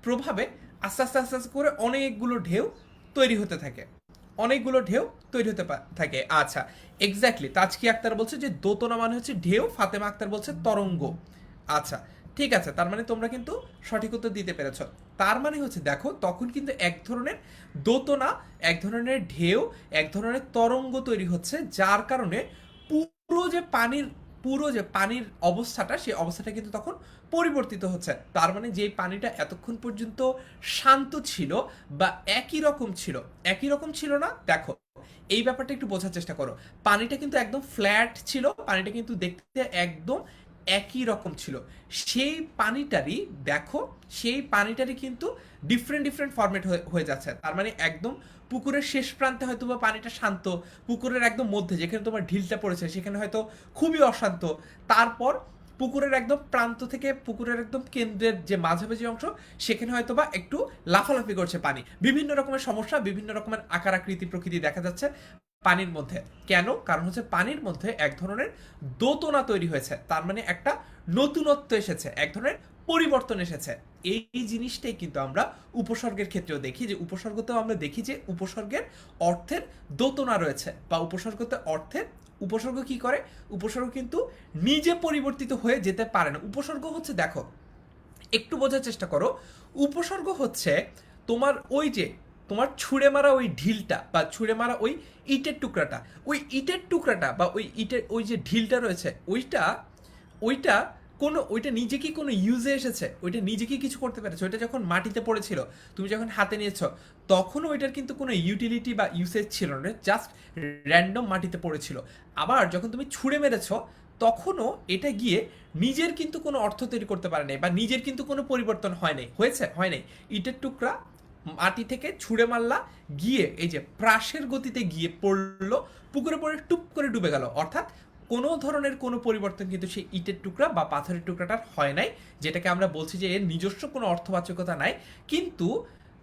প্রভাবে আস্তে আস্তে আস্তে আস্তে করে অনেকগুলো ঢেউ তৈরি হতে থাকে, অনেকগুলো ঢেউ তৈরি হতে থাকে। আচ্ছা, এক্স্যাক্টলি তাজকি আক্তার বলছে যে দোতনা মানে হচ্ছে ঢেউ, ফাতেমা আক্তার বলছে তরঙ্গ। আচ্ছা, ঠিক আছে, তার মানে তোমরা কিন্তু সঠিক উত্তর দিতে পেরেছ। তার মানে হচ্ছে দেখো তখন কিন্তু এক ধরনের দোতনা, এক ধরনের ঢেউ, এক ধরনের তরঙ্গ তৈরি হচ্ছে, যার কারণে পুরো যে পানির পুরো যে পানির অবস্থাটা, সেই অবস্থাটা কিন্তু তখন পরিবর্তিত হচ্ছে। তার মানে যেই পানিটা এতক্ষণ পর্যন্ত শান্ত ছিল বা একই রকম ছিল না, দেখো এই ব্যাপারটা একটু বোঝার চেষ্টা করো। পানিটা কিন্তু একদম ফ্ল্যাট ছিল, পানিটা কিন্তু দেখতে একদম একই রকম ছিল। সেই পানিটারই দেখো, সেই পানিটারই কিন্তু ডিফারেন্ট ডিফারেন্ট ফরম্যাট হয়ে যাচ্ছে। তার মানে একদম পুকুরের শেষ প্রান্তে হয়তো বা পানিটা শান্ত, পুকুরের একদম মধ্যে যেখানে তোমার ঢিলটা পড়েছে সেখানে হয়তো খুবই অশান্ত, তারপর পুকুরের একদম প্রান্ত থেকে পুকুরের একদম কেন্দ্রের যে মাঝামাঝি অংশ সেখানে হয়তো বা একটু লাফালাফি করছে পানি, বিভিন্ন রকমের সমস্যা, বিভিন্ন রকমের আকার আকৃতি প্রকৃতি দেখা যাচ্ছে পানির মধ্যে। কেন? কারণ হচ্ছে পানির মধ্যে এক ধরনের দোতনা তৈরি হয়েছে, তার মানে একটা নতুনত্ব এসেছে, এক ধরনের পরিবর্তন এসেছে। এই জিনিসটাই কিন্তু আমরা উপসর্গের ক্ষেত্রেও দেখি, যে উপসর্গতেও আমরা দেখি যে উপসর্গের অর্থের দোতনা রয়েছে, বা উপসর্গ কি করে? উপসর্গ কিন্তু নিজে পরিবর্তিত হয়ে যেতে পারে না। উপসর্গ হচ্ছে দেখো, একটু বোঝার চেষ্টা করো, উপসর্গ হচ্ছে তোমার ওই যে তোমার ছুঁড়ে মারা ওই ঢিলটা বা ছুঁড়ে মারা ওই ইটের টুকরাটা বা ওই ইটের ওই যে ঢিলটা রয়েছে, ওইটা ওইটা নিজে কি কোনো ইউজে এসেছে? ওইটা নিজে কি কিছু করতে পেরেছে? ওইটা যখন মাটিতে পড়েছিল, তুমি যখন হাতে নিয়েছো, তখন ওইটার কিন্তু কোনো ইউটিলিটি বা ইউসেজ ছিল না, জাস্ট র্যান্ডম মাটিতে পড়েছিল। আবার যখন তুমি ছুঁড়ে মেরেছো, তখনও এটা গিয়ে নিজের কিন্তু কোনো অর্থ তৈরি করতে পারে নাই বা নিজের কিন্তু কোনো পরিবর্তন হয় নাই। ইটের টুকরা মাটি থেকে ছুঁড়ে মারলা, গিয়ে এই যে প্রাসের গতিতে গিয়ে পড়লো, পুকুরে পড়ে টুপ করে ডুবে গেল, অর্থাৎ কোনো ধরনের কোনো পরিবর্তন কিন্তু সেই ইটের টুকরা বা পাথরের টুকরাটার হয় নাই, যেটাকে আমরা বলছি যে এর নিজস্ব কোনো অর্থবাচকতা নাই। কিন্তু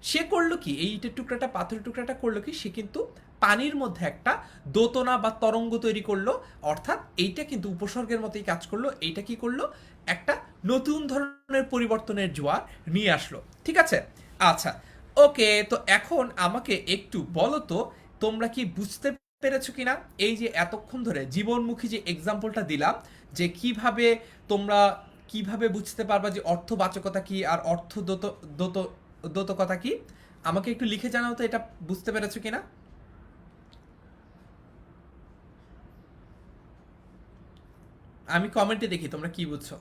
সে করলো কি, এই ইটের টুকরাটা পাথরের টুকরাটা করলো কি, সে কিন্তু পানির মধ্যে একটা দোতনা বা তরঙ্গ তৈরি করলো, অর্থাৎ এইটা কিন্তু উপসর্গের মতোই কাজ করলো। এইটা কি করলো? একটা নতুন ধরনের পরিবর্তনের জোয়ার নিয়ে আসলো, ঠিক আছে? আচ্ছা, ওকে, তো এখন আমাকে একটু বলো তো, তোমরা কি বুঝতে পেরেছো কিনা এই যে এতক্ষণ ধরে জীবনমুখী যে এক্সাম্পলটা দিলাম, যে তোমরা কিভাবে বুঝতে পারবা যে অর্থবাচকতা কি আর দোত দ্যোতকতা কি? আমাকে একটু লিখে জানাও তো এটা বুঝতে পেরেছো কিনা। আমি কমেন্টে দেখি তোমরা কি বুঝছো।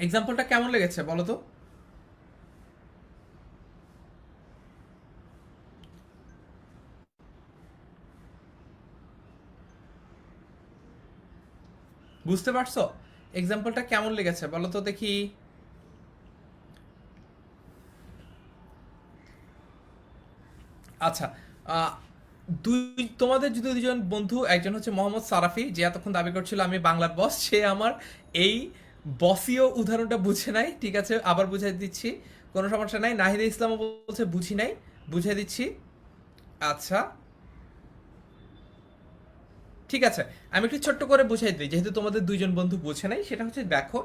এক্সাম্পলটা কেমন লেগেছে বলো তো? বুঝতে পারছো এক্সাম্পলটা কেমন লেগেছে বলো তো দেখি? আচ্ছা, আহ, তোমাদের যদি দুজন বন্ধু, একজন হচ্ছে মোহাম্মদ সারাফি, যে এতক্ষণ দাবি করছিল আমি বাংলার বস, সে আমার এই বসীয় উদাহরণটা বুঝে নাই। ঠিক আছে, আবার বুঝাই দিচ্ছি, কোনো সমস্যা নাই। নাহিদা ইসলামও বলছে বুঝি নাই, বুঝাই দিচ্ছি। আচ্ছা, ঠিক আছে, আমি একটু ছোট্ট করে বুঝাই দিই, যেহেতু তোমাদের দুইজন বন্ধু বুঝে নাই। সেটা হচ্ছে, দেখো,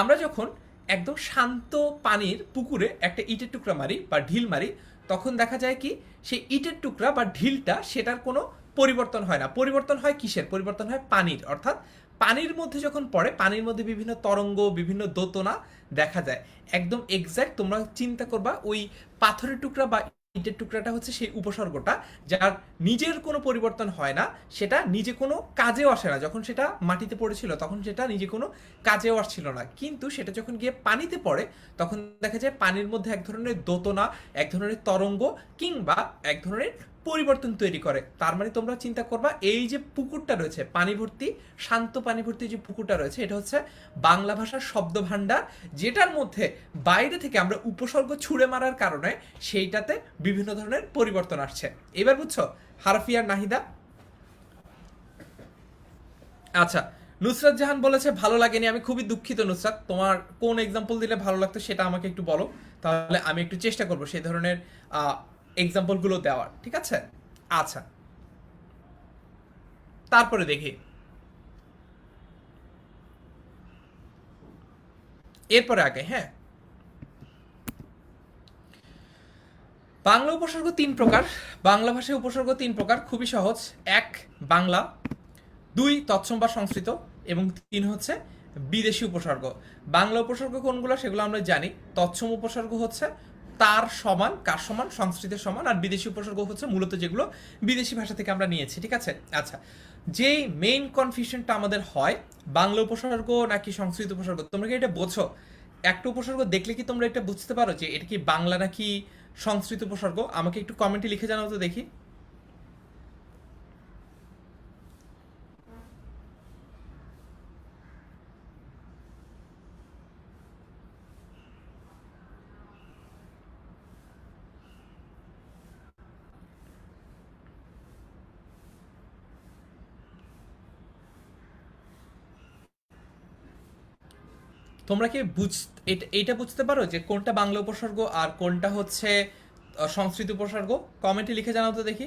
আমরা যখন একদম শান্ত পানির পুকুরে একটা ইটের টুকরা মারি বা ঢিল মারি, তখন দেখা যায় কি সেই ইটের টুকরা বা ঢিলটা সেটার কোনো পরিবর্তন হয় না। পরিবর্তন হয় কিসের? পরিবর্তন হয় পানির। অর্থাৎ পানির মধ্যে যখন পড়ে, পানির মধ্যে বিভিন্ন তরঙ্গ, বিভিন্ন দোতনা দেখা যায়। একদম এক্স্যাক্ট তোমরা চিন্তা করবা, ওই পাথরের টুকরা বা ইটের টুকরাটা হচ্ছে সেই উপসর্গটা, যার নিজের কোনো পরিবর্তন হয় না, সেটা নিজে কোনো কাজেও আসে না। যখন সেটা মাটিতে পড়েছিল তখন সেটা নিজে কোনো কাজেও আসছিল না, কিন্তু সেটা যখন গিয়ে পানিতে পড়ে তখন দেখা যায় পানির মধ্যে এক ধরনের দোতনা, এক ধরনের তরঙ্গ, কিংবা এক ধরনের পরিবর্তন তৈরি করে। তার মানে তোমরা চিন্তা করবা, এই যে পুকুরটা রয়েছে পানি ভর্তি, শান্ত পানি ভর্তি যে পুকুরটা রয়েছে, এটা হচ্ছে বাংলা ভাষার শব্দ ভাণ্ডার, যেটার মধ্যে বাইরে থেকে আমরা উপসর্গ ছুঁড়ে মারার কারণে সেইটাতে বিভিন্ন ধরনের পরিবর্তন আসছে। এবার বুঝছো হারফিয়ার নাহিদা? আচ্ছা, নুসরাত জাহান বলেছে ভালো লাগেনি। আমি খুবই দুঃখিত নুসরাত, তোমার কোন এক্সাম্পল দিলে ভালো লাগতো সেটা আমাকে একটু বলো, তাহলে আমি একটু চেষ্টা করবো সেই ধরনের এক্সাম্পলগুলো দেওয়ার। ঠিক আছে? আচ্ছা, তারপরে দেখি, এরপরে আগে, হ্যাঁ। বাংলা উপসর্গ তিন প্রকার। বাংলা ভাষায় উপসর্গ তিন প্রকার, খুবই সহজ। এক, বাংলা। দুই, তৎসম বা সংস্কৃত। এবং তিন হচ্ছে বিদেশি উপসর্গ। বাংলা উপসর্গ কোনগুলো সেগুলো আমরা জানি। তৎসম উপসর্গ হচ্ছে তার সমান, কার সমান, সংস্কৃতের সমান। আর বিদেশি উপসর্গ হচ্ছে মূলত যেগুলো বিদেশি ভাষা থেকে আমরা নিয়েছি। ঠিক আছে? আচ্ছা, যেই মেইন কনফিউশনটা আমাদের হয়, বাংলা উপসর্গ নাকি সংস্কৃত উপসর্গ, তোমরা কি এটা বোঝো? একটা উপসর্গ দেখলে কি তোমরা এটা বুঝতে পারো যে এটা কি বাংলা নাকি সংস্কৃত উপসর্গ? আমাকে একটু কমেন্টে লিখে জানাও তো দেখি। তোমরা কি এটা বুঝতে পারো যে কোনটা বাংলা উপসর্গ আর কোনটা হচ্ছে সংস্কৃত উপসর্গ? কমেন্টে লিখে জানাও তো দেখি।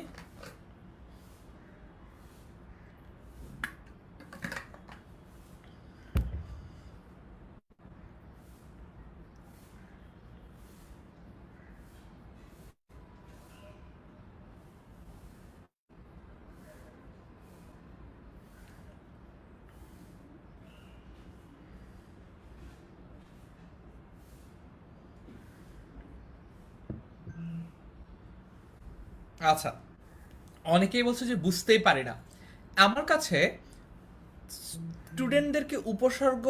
আচ্ছা, অনেকেই বলছে যে বুঝতেই পারি না। আমার কাছে স্টুডেন্টদেরকে উপসর্গ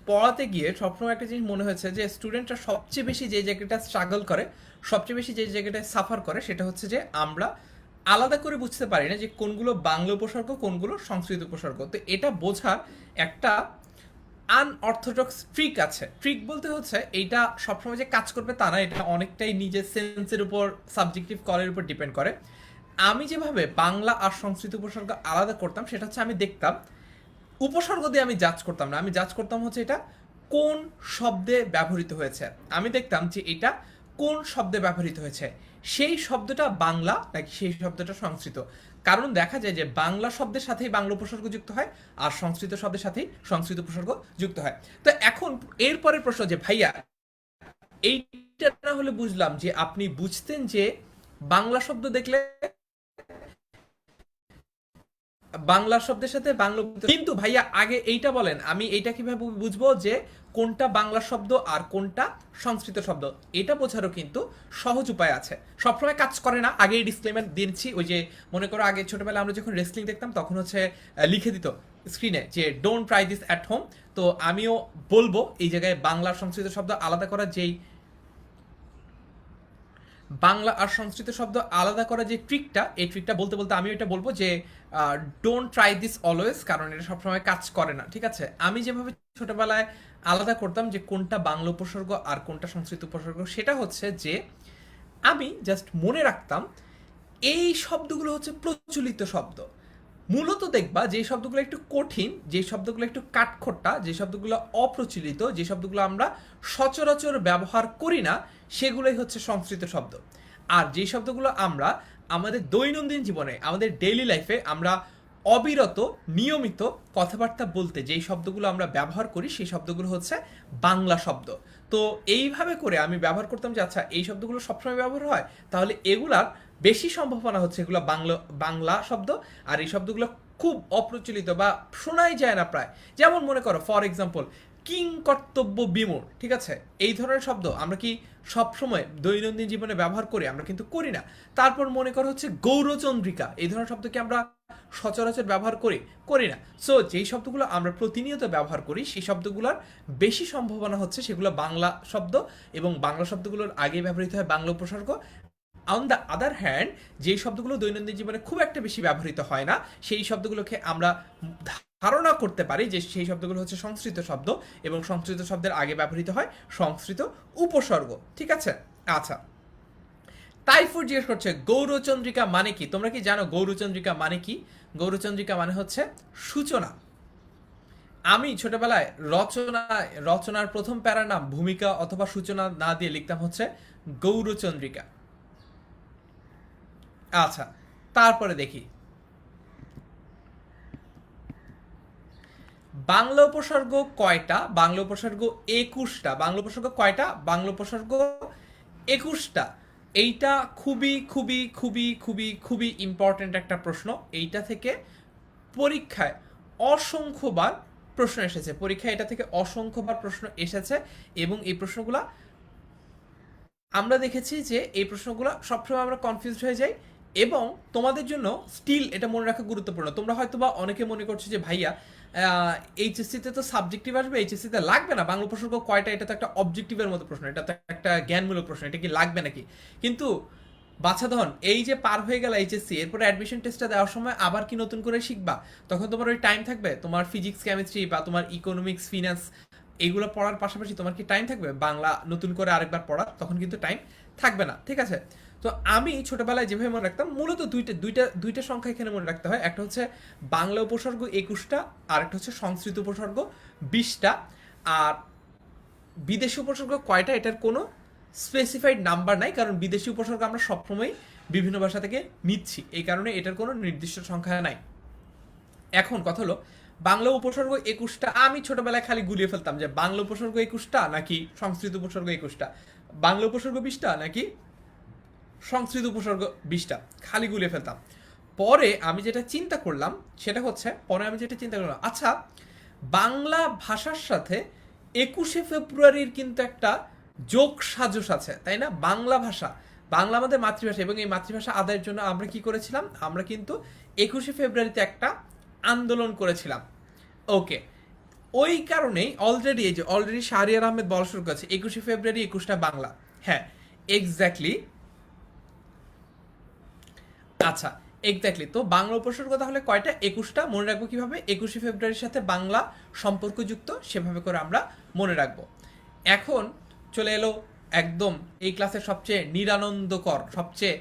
পড়াতে গিয়ে সবসময় একটা জিনিস মনে হয়েছে, যে স্টুডেন্টরা সবচেয়ে বেশি যে জায়গাটা স্ট্রাগল করে, সবচেয়ে বেশি যে জায়গাটায় সাফার করে, সেটা হচ্ছে যে আমরা আলাদা করে বুঝতে পারি না যে কোনগুলো বাংলা উপসর্গ, কোনগুলো সংস্কৃত উপসর্গ। তো এটা বোঝার একটা আনঅর্থোডক্স ট্রিক আছে। ট্রিক বলতে হচ্ছে এইটা সবসময় যে কাজ করবে তা না, এটা অনেকটাই নিজের সেন্সের উপর, সাবজেক্টিভ কলের উপর ডিপেন্ড করে। আমি যেভাবে বাংলা আর সংস্কৃত উপসর্গ আলাদা করতাম, সেটা হচ্ছে আমি দেখতাম, উপসর্গ দিয়ে আমি জাজ করতাম না, আমি জাজ করতাম হচ্ছে এটা কোন শব্দে ব্যবহৃত হয়েছে। আমি দেখতাম যে এটা কোন শব্দে ব্যবহৃত হয়েছে, সেই শব্দটা বাংলা নাকি সেই শব্দটা সংস্কৃত। কারণ দেখা যায় যে বাংলা শব্দের সাথেই বাংলা উপসর্গ যুক্ত হয়, আর সংস্কৃত শব্দের সাথেই সংস্কৃত উপসর্গ যুক্ত হয়। তো এখন এরপরের প্রশ্ন যে ভাইয়া, এইটা না হলে বুঝলাম যে আপনি বুঝতেন যে বাংলা শব্দ দেখলে বাংলা শব্দের সাথে বাংলা, কিন্তু ভাইয়া আগে এইটা বলেন, আমি এইটা কিভাবে বুঝবো যে কোনটা বাংলা শব্দ আর কোনটা সংস্কৃত শব্দ? এটা বোঝারও কিন্তু সহজ উপায় আছে। সবসময় কাজ করে না, আগে ডিসক্লেমার দিচ্ছি। ওই যে মনে করো আগে ছোটবেলায় আমরা যখন রেসলিং দেখতাম তখন হচ্ছে লিখে দিত স্ক্রিনে যে don't try this at home. তো আমিও বলবো এই জায়গায় বাংলা আর সংস্কৃত শব্দ আলাদা করা যেই বাংলা আর সংস্কৃত শব্দ আলাদা করা যে ট্রিকটা, এই ট্রিকটা বলতে বলতে আমি এটা বলবো যে ডোন্ট ট্রাই দিস অলওয়েজ, কারণ এটা সবসময় কাজ করে না। ঠিক আছে, আমি যেভাবে ছোটবেলায় আলাদা করতাম যে কোনটা বাংলা উপসর্গ আর কোনটা সংস্কৃত উপসর্গ, সেটা হচ্ছে যে আমি জাস্ট মনে রাখতাম এই শব্দগুলো হচ্ছে প্রচলিত শব্দ। মূলত দেখবা যে শব্দগুলো একটু কঠিন, যে শব্দগুলো একটু কাঠখোট্টা, যে শব্দগুলো অপ্রচলিত, যে শব্দগুলো আমরা সচরাচর ব্যবহার করি না, সেগুলোই হচ্ছে সংস্কৃত শব্দ। আর যে শব্দগুলো আমরা আমাদের দৈনন্দিন জীবনে, আমাদের ডেইলি লাইফে আমরা অবিরত নিয়মিত কথাবার্তা বলতে যেই শব্দগুলো আমরা ব্যবহার করি, সেই শব্দগুলো হচ্ছে বাংলা শব্দ। তো এইভাবে করে আমি ব্যবহার করতাম যে আচ্ছা এই শব্দগুলো সবসময় ব্যবহার হয়, তাহলে এগুলার বেশি সম্ভাবনা হচ্ছে এগুলো বাংলা বাংলা শব্দ। আর এই শব্দগুলো খুব অপ্রচলিত বা শোনাই যায় না প্রায়। যেমন মনে করো ফর এক্সাম্পল কিং কর্তব্য বিমূঢ়, ঠিক আছে, এই ধরনের শব্দ আমরা কি সবসময় দৈনন্দিন জীবনে ব্যবহার করি? আমরা কিন্তু করি না। তারপর মনে করো হচ্ছে গৌরচন্দ্রিকা, এই ধরনের শব্দ কি আমরা সচরাচর ব্যবহার করি? করি না। সো যেই শব্দগুলো আমরা প্রতিনিয়ত ব্যবহার করি, সেই শব্দগুলোর বেশি সম্ভাবনা হচ্ছে সেগুলো বাংলা শব্দ, এবং বাংলা শব্দগুলোর আগে ব্যবহৃত হয় বাংলা উপসর্গ। অন দ্য আদার হ্যান্ড যেই শব্দগুলো দৈনন্দিন জীবনে খুব একটা বেশি ব্যবহৃত হয় না, সেই শব্দগুলোকে আমরা ধারণা করতে পারি যে সেই শব্দগুলো হচ্ছে সংস্কৃত শব্দ, এবং সংস্কৃত শব্দের আগে ব্যবহৃত হয় সংস্কৃত উপসর্গ। ঠিক আছে, আচ্ছা। তাইফুর জিজ্ঞেস করছে গৌরচন্দ্রিকা মানে কি? তোমরা কি জানো গৌরচন্দ্রিকা মানে কি? গৌরচন্দ্রিকা মানে হচ্ছে সূচনা। আমি ছোটবেলায় রচনার প্রথম প্যারার নাম ভূমিকা অথবা সূচনা না দিয়ে লিখতাম হচ্ছে গৌরচন্দ্রিকা। আচ্ছা, তারপরে দেখি বাংলা উপসর্গ কয়টা? বাংলা উপসর্গ 21টা। বাংলা উপসর্গ কয়টা? বাংলা উপসর্গ 21টা। এইটা খুবই খুবই খুবই খুবই খুবই ইম্পর্টেন্ট একটা প্রশ্ন। এইটা থেকে পরীক্ষায় অসংখ্যবার প্রশ্ন এসেছে, পরীক্ষায় এটা থেকে অসংখ্যবার প্রশ্ন এসেছে, এবং এই প্রশ্নগুলা আমরা দেখেছি যে এই প্রশ্নগুলো সবসময় আমরা কনফিউজড হয়ে যাই, এবং তোমাদের জন্য স্টিল এটা মনে রাখা গুরুত্বপূর্ণ। তোমরা হয়তো বা অনেকে মনে করছো যে ভাইয়া এইচএসসিতে তো সাবজেক্টিভ আসবে, এইচএসসিতে লাগবে না, বাংলা উপসর্গ কয়টা, এটা তো একটা অবজেক্টিভের মতো প্রশ্ন, এটা তো একটা জ্ঞানমূলক প্রশ্ন, এটা কি লাগবে নাকি? কিন্তু বাছাধন, এই যে পার হয়ে গেল এইচএসসি, এরপরে অ্যাডমিশন টেস্টটা দেওয়ার সময় আবার কি নতুন করে শিখবা? তখন তোমার ওই টাইম থাকবে তোমার ফিজিক্স কেমিস্ট্রি বা তোমার ইকোনমিক্স ফিনান্স এইগুলো পড়ার পাশাপাশি তোমার কি টাইম থাকবে বাংলা নতুন করে আরেকবার পড়ার? তখন কিন্তু টাইম থাকবে না। ঠিক আছে, তো আমি ছোটবেলায় যেভাবে মনে রাখতাম মূলত দুইটা সংখ্যা এখানে মনে রাখতে হয়। একটা হচ্ছে বাংলা উপসর্গ 21টা, আর একটা হচ্ছে সংস্কৃত উপসর্গ 20টা। আর বিদেশি উপসর্গ কয়টা এটার কোনো স্পেসিফাইড নাম্বার নাই, কারণ বিদেশি উপসর্গ আমরা সবসময় বিভিন্ন ভাষা থেকে নিচ্ছি, এই কারণে এটার কোনো নির্দিষ্ট সংখ্যা নাই। এখন কথা হলো বাংলা উপসর্গ 21টা, আমি ছোটবেলায় খালি গুলিয়ে ফেলতাম যে বাংলা উপসর্গ 21টা নাকি সংস্কৃত উপসর্গ 21টা, বাংলা উপসর্গ 20টা নাকি সংস্কৃত উপসর্গ 20টা, খালি গুলিয়ে ফেলতাম। পরে আমি যেটা চিন্তা করলাম সেটা হচ্ছে, আচ্ছা বাংলা ভাষার সাথে 21শে ফেব্রুয়ারির কিন্তু একটা যোগ সাজস আছে, তাই না? বাংলা ভাষা, বাংলা আমাদের মাতৃভাষা, এবং এই মাতৃভাষা আদায়ের জন্য আমরা কি করেছিলাম? আমরা কিন্তু 21শে ফেব্রুয়ারিতে একটা আন্দোলন করেছিলাম। ওকে, ওই কারণেই অলরেডি শাহরিয়ার আহমেদ বলা শুরু করেছে 21শে ফেব্রুয়ারি 21টা বাংলা। হ্যাঁ, এক্স্যাক্টলি। আচ্ছা, এক্স্যাক্টলি। তো বাংলা উপসর্গ তাহলে কয়টা? 21টা। মনে রাখবো কিভাবে? 21শে ফেব্রুয়ারির সাথে বাংলা সম্পর্কযুক্ত, সেভাবে করে আমরা মনে রাখবো। এখন চলে এলো একদম এই ক্লাসের সবচেয়ে নিরানন্দকর, সবচেয়ে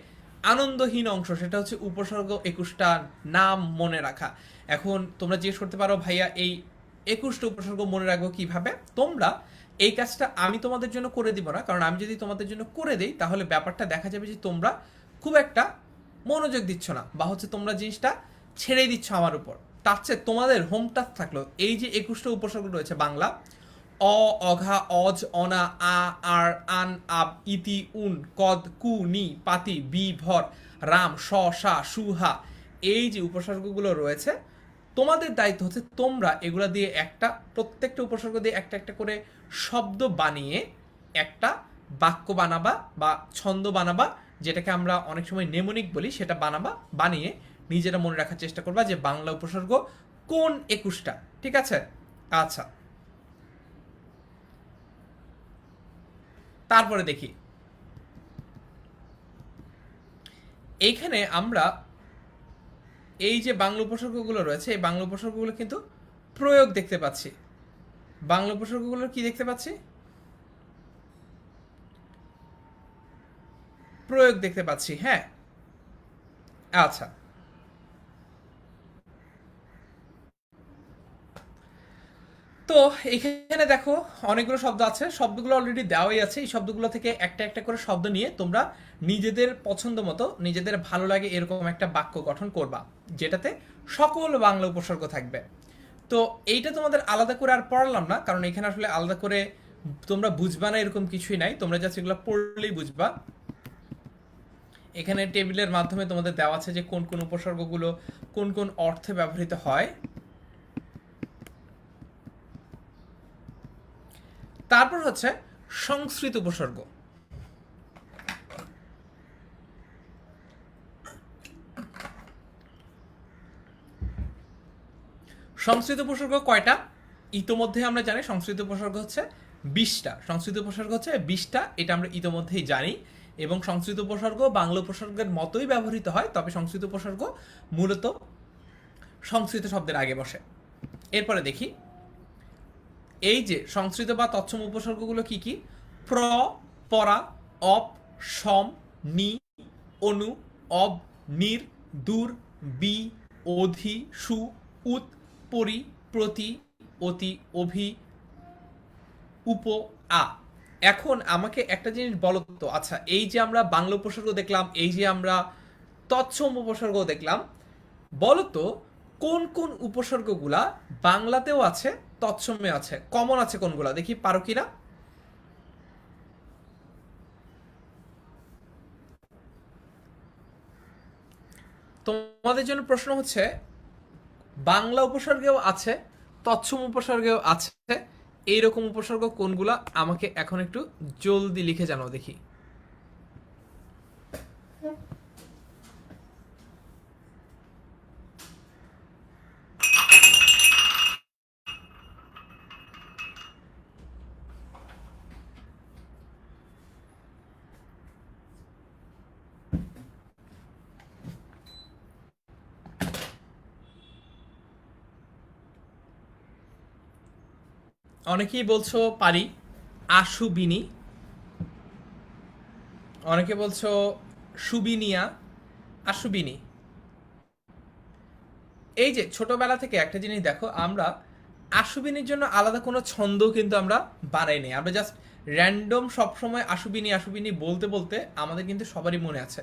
আনন্দহীন অংশ, সেটা হচ্ছে উপসর্গ 21টা নাম মনে রাখা। এখন তোমরা জিজ্ঞেস করতে পারো ভাইয়া এই 21টা উপসর্গ মনে রাখবো কিভাবে? তোমরা এই কাজটা আমি তোমাদের জন্য করে দিব না, কারণ আমি যদি তোমাদের জন্য করে দেই তাহলে ব্যাপারটা দেখা যাবে যে তোমরা খুব একটা মনোযোগ দিচ্ছ না, বা হচ্ছে তোমরা জিনিসটা ছেড়েই দিচ্ছ আমার উপর। তার চেয়ে তোমাদের হোম টাস্ক থাকলো এই যে 21টা উপসর্গ রয়েছে বাংলা, অ, অঘা, অজ, অনা, আ, আর, আন, আব, ইতি, উন, কদ, কু, নি, পাতি, বি, ভর, রাম, স, সা, সুহা, এই যে উপসর্গগুলো রয়েছে, তোমাদের দায়িত্ব হচ্ছে তোমরা এগুলা দিয়ে প্রত্যেকটা উপসর্গ দিয়ে একটা একটা করে শব্দ বানিয়ে একটা বাক্য বানাবা বা ছন্দ বানাবা, যেটাকে আমরা অনেক সময় নেমোনিক বলি, সেটা বানিয়ে নিজেরা মনে রাখার চেষ্টা করবা যে বাংলা উপসর্গ কোন 21টা? ঠিক আছে, আচ্ছা তারপরে দেখি এইখানে আমরা এই যে বাংলা উপসর্গগুলো রয়েছে এই বাংলা উপসর্গগুলো কিন্তু প্রয়োগ দেখতে পাচ্ছি। বাংলা উপসর্গগুলোর কি দেখতে পাচ্ছি? প্রয়োগ দেখতে পাচ্ছি। হ্যাঁ, আচ্ছা তো এখানে দেখো অনেকগুলো শব্দ আছে, শব্দগুলো অলরেডি দেওয়াই আছে। এই শব্দগুলো থেকে একটা একটা করে শব্দ নিয়ে তোমরা নিজেদের পছন্দ মতো নিজেদের ভালো লাগে এরকম একটা বাক্য গঠন করবা, যেটাতে সকল বাংলা উপসর্গ থাকবে। তো এইটা তোমাদের আলাদা করে আর পড়ালাম না, কারণ এখানে আসলে আলাদা করে তোমরা বুঝবা না এরকম কিছুই নাই, তোমরা জাস্ট এগুলো পড়লেই বুঝবা। এখানে টেবিলের মাধ্যমে তোমাদের দেওয়া আছে যে কোন কোন উপসর্গগুলো কোন কোন অর্থে ব্যবহৃত হয়। তারপর হচ্ছে সংস্কৃত উপসর্গ। সংস্কৃত উপসর্গ কয়টা? ইতোমধ্যে আমরা জানি সংস্কৃত উপসর্গ হচ্ছে 20টা। সংস্কৃত উপসর্গ হচ্ছে 20টা, এটা আমরা ইতোমধ্যেই জানি। এবং সংস্কৃত উপসর্গ বাংলা উপসর্গের মতোই ব্যবহৃত হয়, তবে সংস্কৃত উপসর্গ মূলত সংস্কৃত শব্দের আগে বসে। এরপরে দেখি এই যে সংস্কৃত বা তৎসম উপসর্গগুলো কি কি? প্র, পরা, অপ, সম, নি, অনু, অব, নির, দূর, বি, অধি, সু, উত, পরি, প্রতি, অতি, অভি, উপ, আ। এখন আমাকে একটা জিনিস বলো তো, আচ্ছা এই যে আমরা বাংলা উপসর্গ দেখলাম, এই যে আমরা তৎসম উপসর্গ দেখলাম, বলো তো কোন কোন উপসর্গগুলা বাংলাতেও আছে তৎসমে আছে, কমন আছে কোনগুলা? দেখি পারো কিনা। তোমাদের জন্য প্রশ্ন হচ্ছে বাংলা উপসর্গেও আছে তৎসম উপসর্গেও আছে, এইরকম উপসর্গ কোনগুলা আমাকে এখন একটু জলদি লিখে জানাও দেখি। অনেকেই বলছো পারি, আশুবিনী, অনেকে বলছো সুবিনিয়া, আশুবিনী। এই যে ছোটবেলা থেকে একটা জিনিস দেখো, আমরা আশুবিনীর জন্য আলাদা কোনো ছন্দ কিন্তু আমরা বানাই নাই, আমরা জাস্ট র্যান্ডম সবসময় আশুবিনী আশুবিনী বলতে বলতে আমাদের কিন্তু সবারই মনে আছে।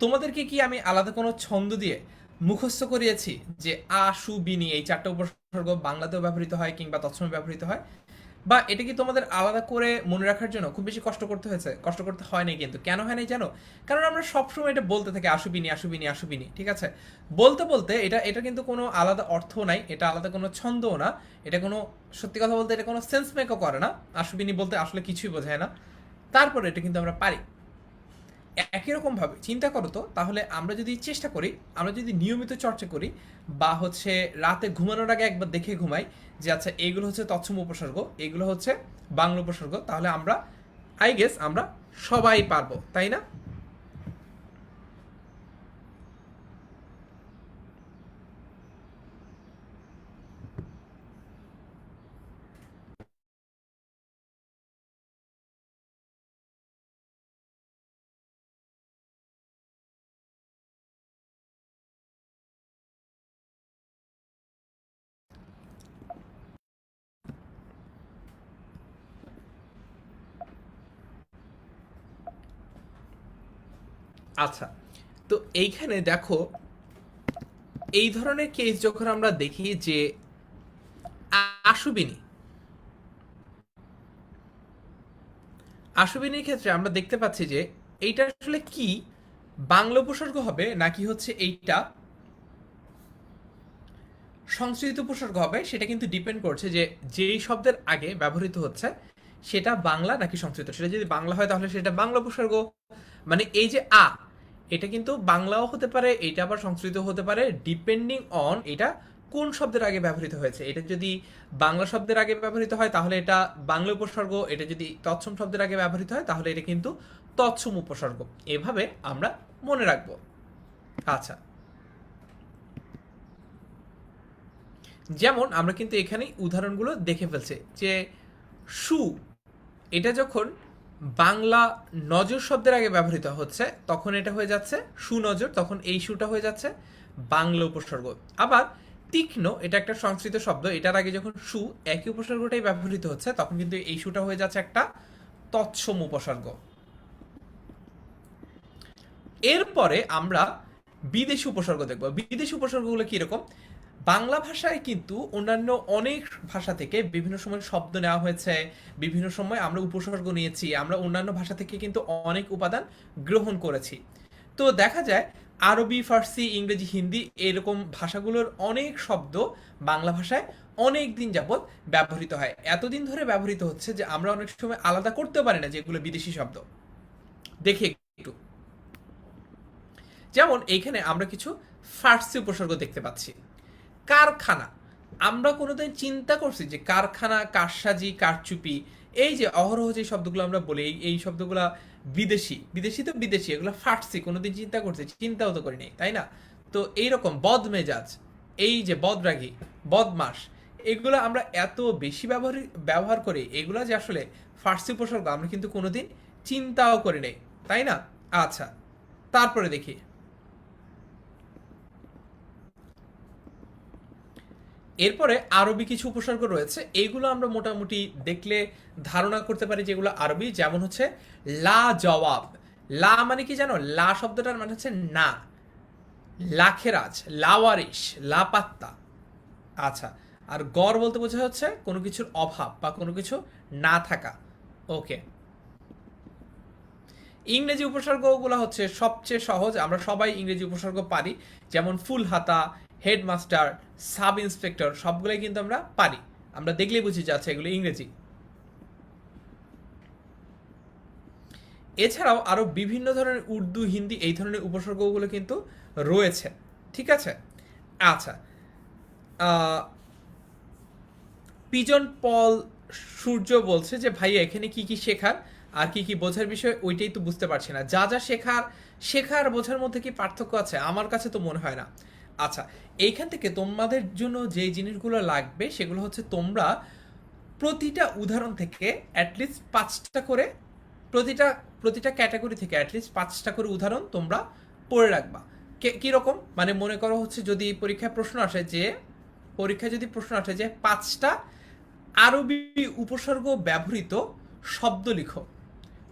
তোমাদেরকে কি আমি আলাদা কোনো ছন্দ দিয়ে মুখস্থ করিয়েছি যে আশুবিনী এই 4টা উপসর্গ বাংলাতেও ব্যবহৃত হয় কিংবা তৎসমে ব্যবহৃত হয়? বা এটা কি তোমাদের আলাদা করে মনে রাখার জন্য খুব বেশি কষ্ট করতে হয়েছে? কষ্ট করতে হয় নাই। কিন্তু কেন হয় নাই জানো? কারণ আমরা সবসময় এটা বলতে থাকি আশুবিনী আশুবিনী আশুবিনী, ঠিক আছে? বলতে বলতে এটা এটা কিন্তু কোনো আলাদা অর্থ নাই, এটা আলাদা কোনো ছন্দও না, এটা কোনো, সত্যি কথা বলতে এটা কোনো সেন্স মেকও করে না। আশুবিনী বলতে আসলে কিছুই বোঝায় না, তারপরে এটা কিন্তু আমরা পারি। একই রকম ভাবে চিন্তা করো তো, তাহলে আমরা যদি চেষ্টা করি, আমরা যদি নিয়মিত চর্চা করি, বা হচ্ছে রাতে ঘুমানোর আগে একবার দেখে ঘুমাই যে আচ্ছা এইগুলো হচ্ছে তৎসম উপসর্গ, এগুলো হচ্ছে বাংলা উপসর্গ, তাহলে আমরা আই গেস আমরা সবাই পারবো, তাই না? আচ্ছা, তো এইখানে দেখো এই ধরনের কেস যখন আমরা দেখি যে আশুবিনী, আশুবিনীর ক্ষেত্রে আমরা দেখতে পাচ্ছি যে এইটা আসলে কি বাংলা উপসর্গ হবে নাকি হচ্ছে এইটা সংস্কৃত উপসর্গ হবে, সেটা কিন্তু ডিপেন্ড করছে যে যেই শব্দের আগে ব্যবহৃত হচ্ছে সেটা বাংলা নাকি সংস্কৃত। সেটা যদি বাংলা হয় তাহলে সেটা বাংলা উপসর্গ, মানে এই যে এটা কিন্তু বাংলাও হতে পারে, এটা আবার সংস্কৃত হতে পারে, ডিপেন্ডিং অন এটা কোন শব্দের আগে ব্যবহৃত হয়েছে। এটা যদি বাংলা শব্দের আগে ব্যবহৃত হয় তাহলে এটা বাংলা উপসর্গ, এটা যদি তৎসম শব্দের আগে ব্যবহৃত হয় তাহলে এটা কিন্তু তৎসম উপসর্গ। এভাবে আমরা মনে রাখবো। আচ্ছা, যেমন আমরা কিন্তু এখানে উদাহরণগুলো দেখে ফেলছি যে সু, এটা যখন বাংলা নজর শব্দের আগে ব্যবহৃত হচ্ছে তখন এটা হয়ে যাচ্ছে সুনজর, তখন এই সুটা হয়ে যাচ্ছে বাংলা উপসর্গ। আবার তীক্ষ্ণ, এটা একটা সংস্কৃত শব্দ, এটার আগে যখন সু একই উপসর্গটাই ব্যবহৃত হচ্ছে তখন কিন্তু এই সুটা হয়ে যাচ্ছে একটা তৎসম উপসর্গ। এরপরে আমরা বিদেশি উপসর্গ দেখব। বিদেশি উপসর্গগুলো কিরকম? বাংলা ভাষায় কিন্তু অন্যান্য অনেক ভাষা থেকে বিভিন্ন সময় শব্দ নেওয়া হয়েছে, বিভিন্ন সময় আমরা উপসর্গ নিয়েছি, আমরা অন্যান্য ভাষা থেকে কিন্তু অনেক উপাদান গ্রহণ করেছি। তো দেখা যায় আরবি, ফার্সি, ইংরেজি, হিন্দি এরকম ভাষাগুলোর অনেক শব্দ বাংলা ভাষায় অনেক দিন যাবৎ ব্যবহৃত হয়, এতদিন ধরে ব্যবহৃত হচ্ছে যে আমরা অনেক সময় আলাদা করতে পারি না যেগুলো বিদেশি শব্দ। দেখে একটু, যেমন এইখানে আমরা কিছু ফার্সি উপসর্গ দেখতে পাচ্ছি। কারখানা, আমরা কোনোদিন চিন্তা করছি যে কারখানা, কারসাজি, কারচুপি, এই যে অহরহ যে শব্দগুলো আমরা বলি এই শব্দগুলো বিদেশি, বিদেশি তো বিদেশি, এগুলো ফার্সি কোনোদিন চিন্তা করছি? চিন্তাও তো করিনি, তাই না? তো এইরকম বদমেজাজ, এই যে বদরাগী, বদমাস, এগুলো আমরা এত বেশি ব্যবহার করি, এগুলো যে আসলে ফার্সি উপসর্গ আমরা কিন্তু কোনোদিন চিন্তাও করি নাই, তাই না? আচ্ছা, তারপরে দেখি এরপরে আরবি কিছু উপসর্গ রয়েছে, এইগুলো আমরা মোটামুটি দেখলে ধারণা করতে পারি যেগুলো আরবি। যেমন হচ্ছে লা জবাব, লা মানে কি জানো? লা শব্দটার মানে হচ্ছে না, লাখেরাজ, লাওয়ারিশ, লাপাত্তা। আচ্ছা, আর গড় বলতে বোঝা হচ্ছে কোনো কিছুর অভাব বা কোনো কিছু না থাকা। ওকে, ইংরেজি উপসর্গগুলো হচ্ছে সবচেয়ে সহজ, আমরা সবাই ইংরেজি উপসর্গ পারি। যেমন ফুল হাতা, হেডমাস্টার, সাব ইন্সপেক্টর, সবগুলোই কিন্তু আমরা পারি, আমরা দেখলেই বুঝি যাচ্ছে এগুলো ইংরেজি। এছাড়াও আরো বিভিন্ন ধরনের উর্দু, হিন্দি এই ধরনের উপসর্গগুলো কিন্তু রয়েছে, ঠিক আছে? আচ্ছা, পিজন পল সূর্য বলছে যে ভাইয়া এখানে কি কি শেখার আর কি কি বোঝার বিষয় ওইটাই তো বুঝতে পারছি না, যা যা শেখার বোঝার মধ্যে কি পার্থক্য আছে? আমার কাছে তো মনে হয় না। আচ্ছা, এইখান থেকে তোমাদের জন্য যে জিনিসগুলো লাগবে সেগুলো হচ্ছে তোমরা প্রতিটা উদাহরণ থেকে অ্যাটলিস্ট 5টা করে, প্রতিটা প্রতিটা ক্যাটাগরি থেকে অ্যাটলিস্ট 5টা করে উদাহরণ তোমরা পড়ে রাখবা। কীরকম? মানে মনে করো হচ্ছে যদি পরীক্ষায় প্রশ্ন আসে যে 5টা আরবি উপসর্গ ব্যবহৃত শব্দ লিখো,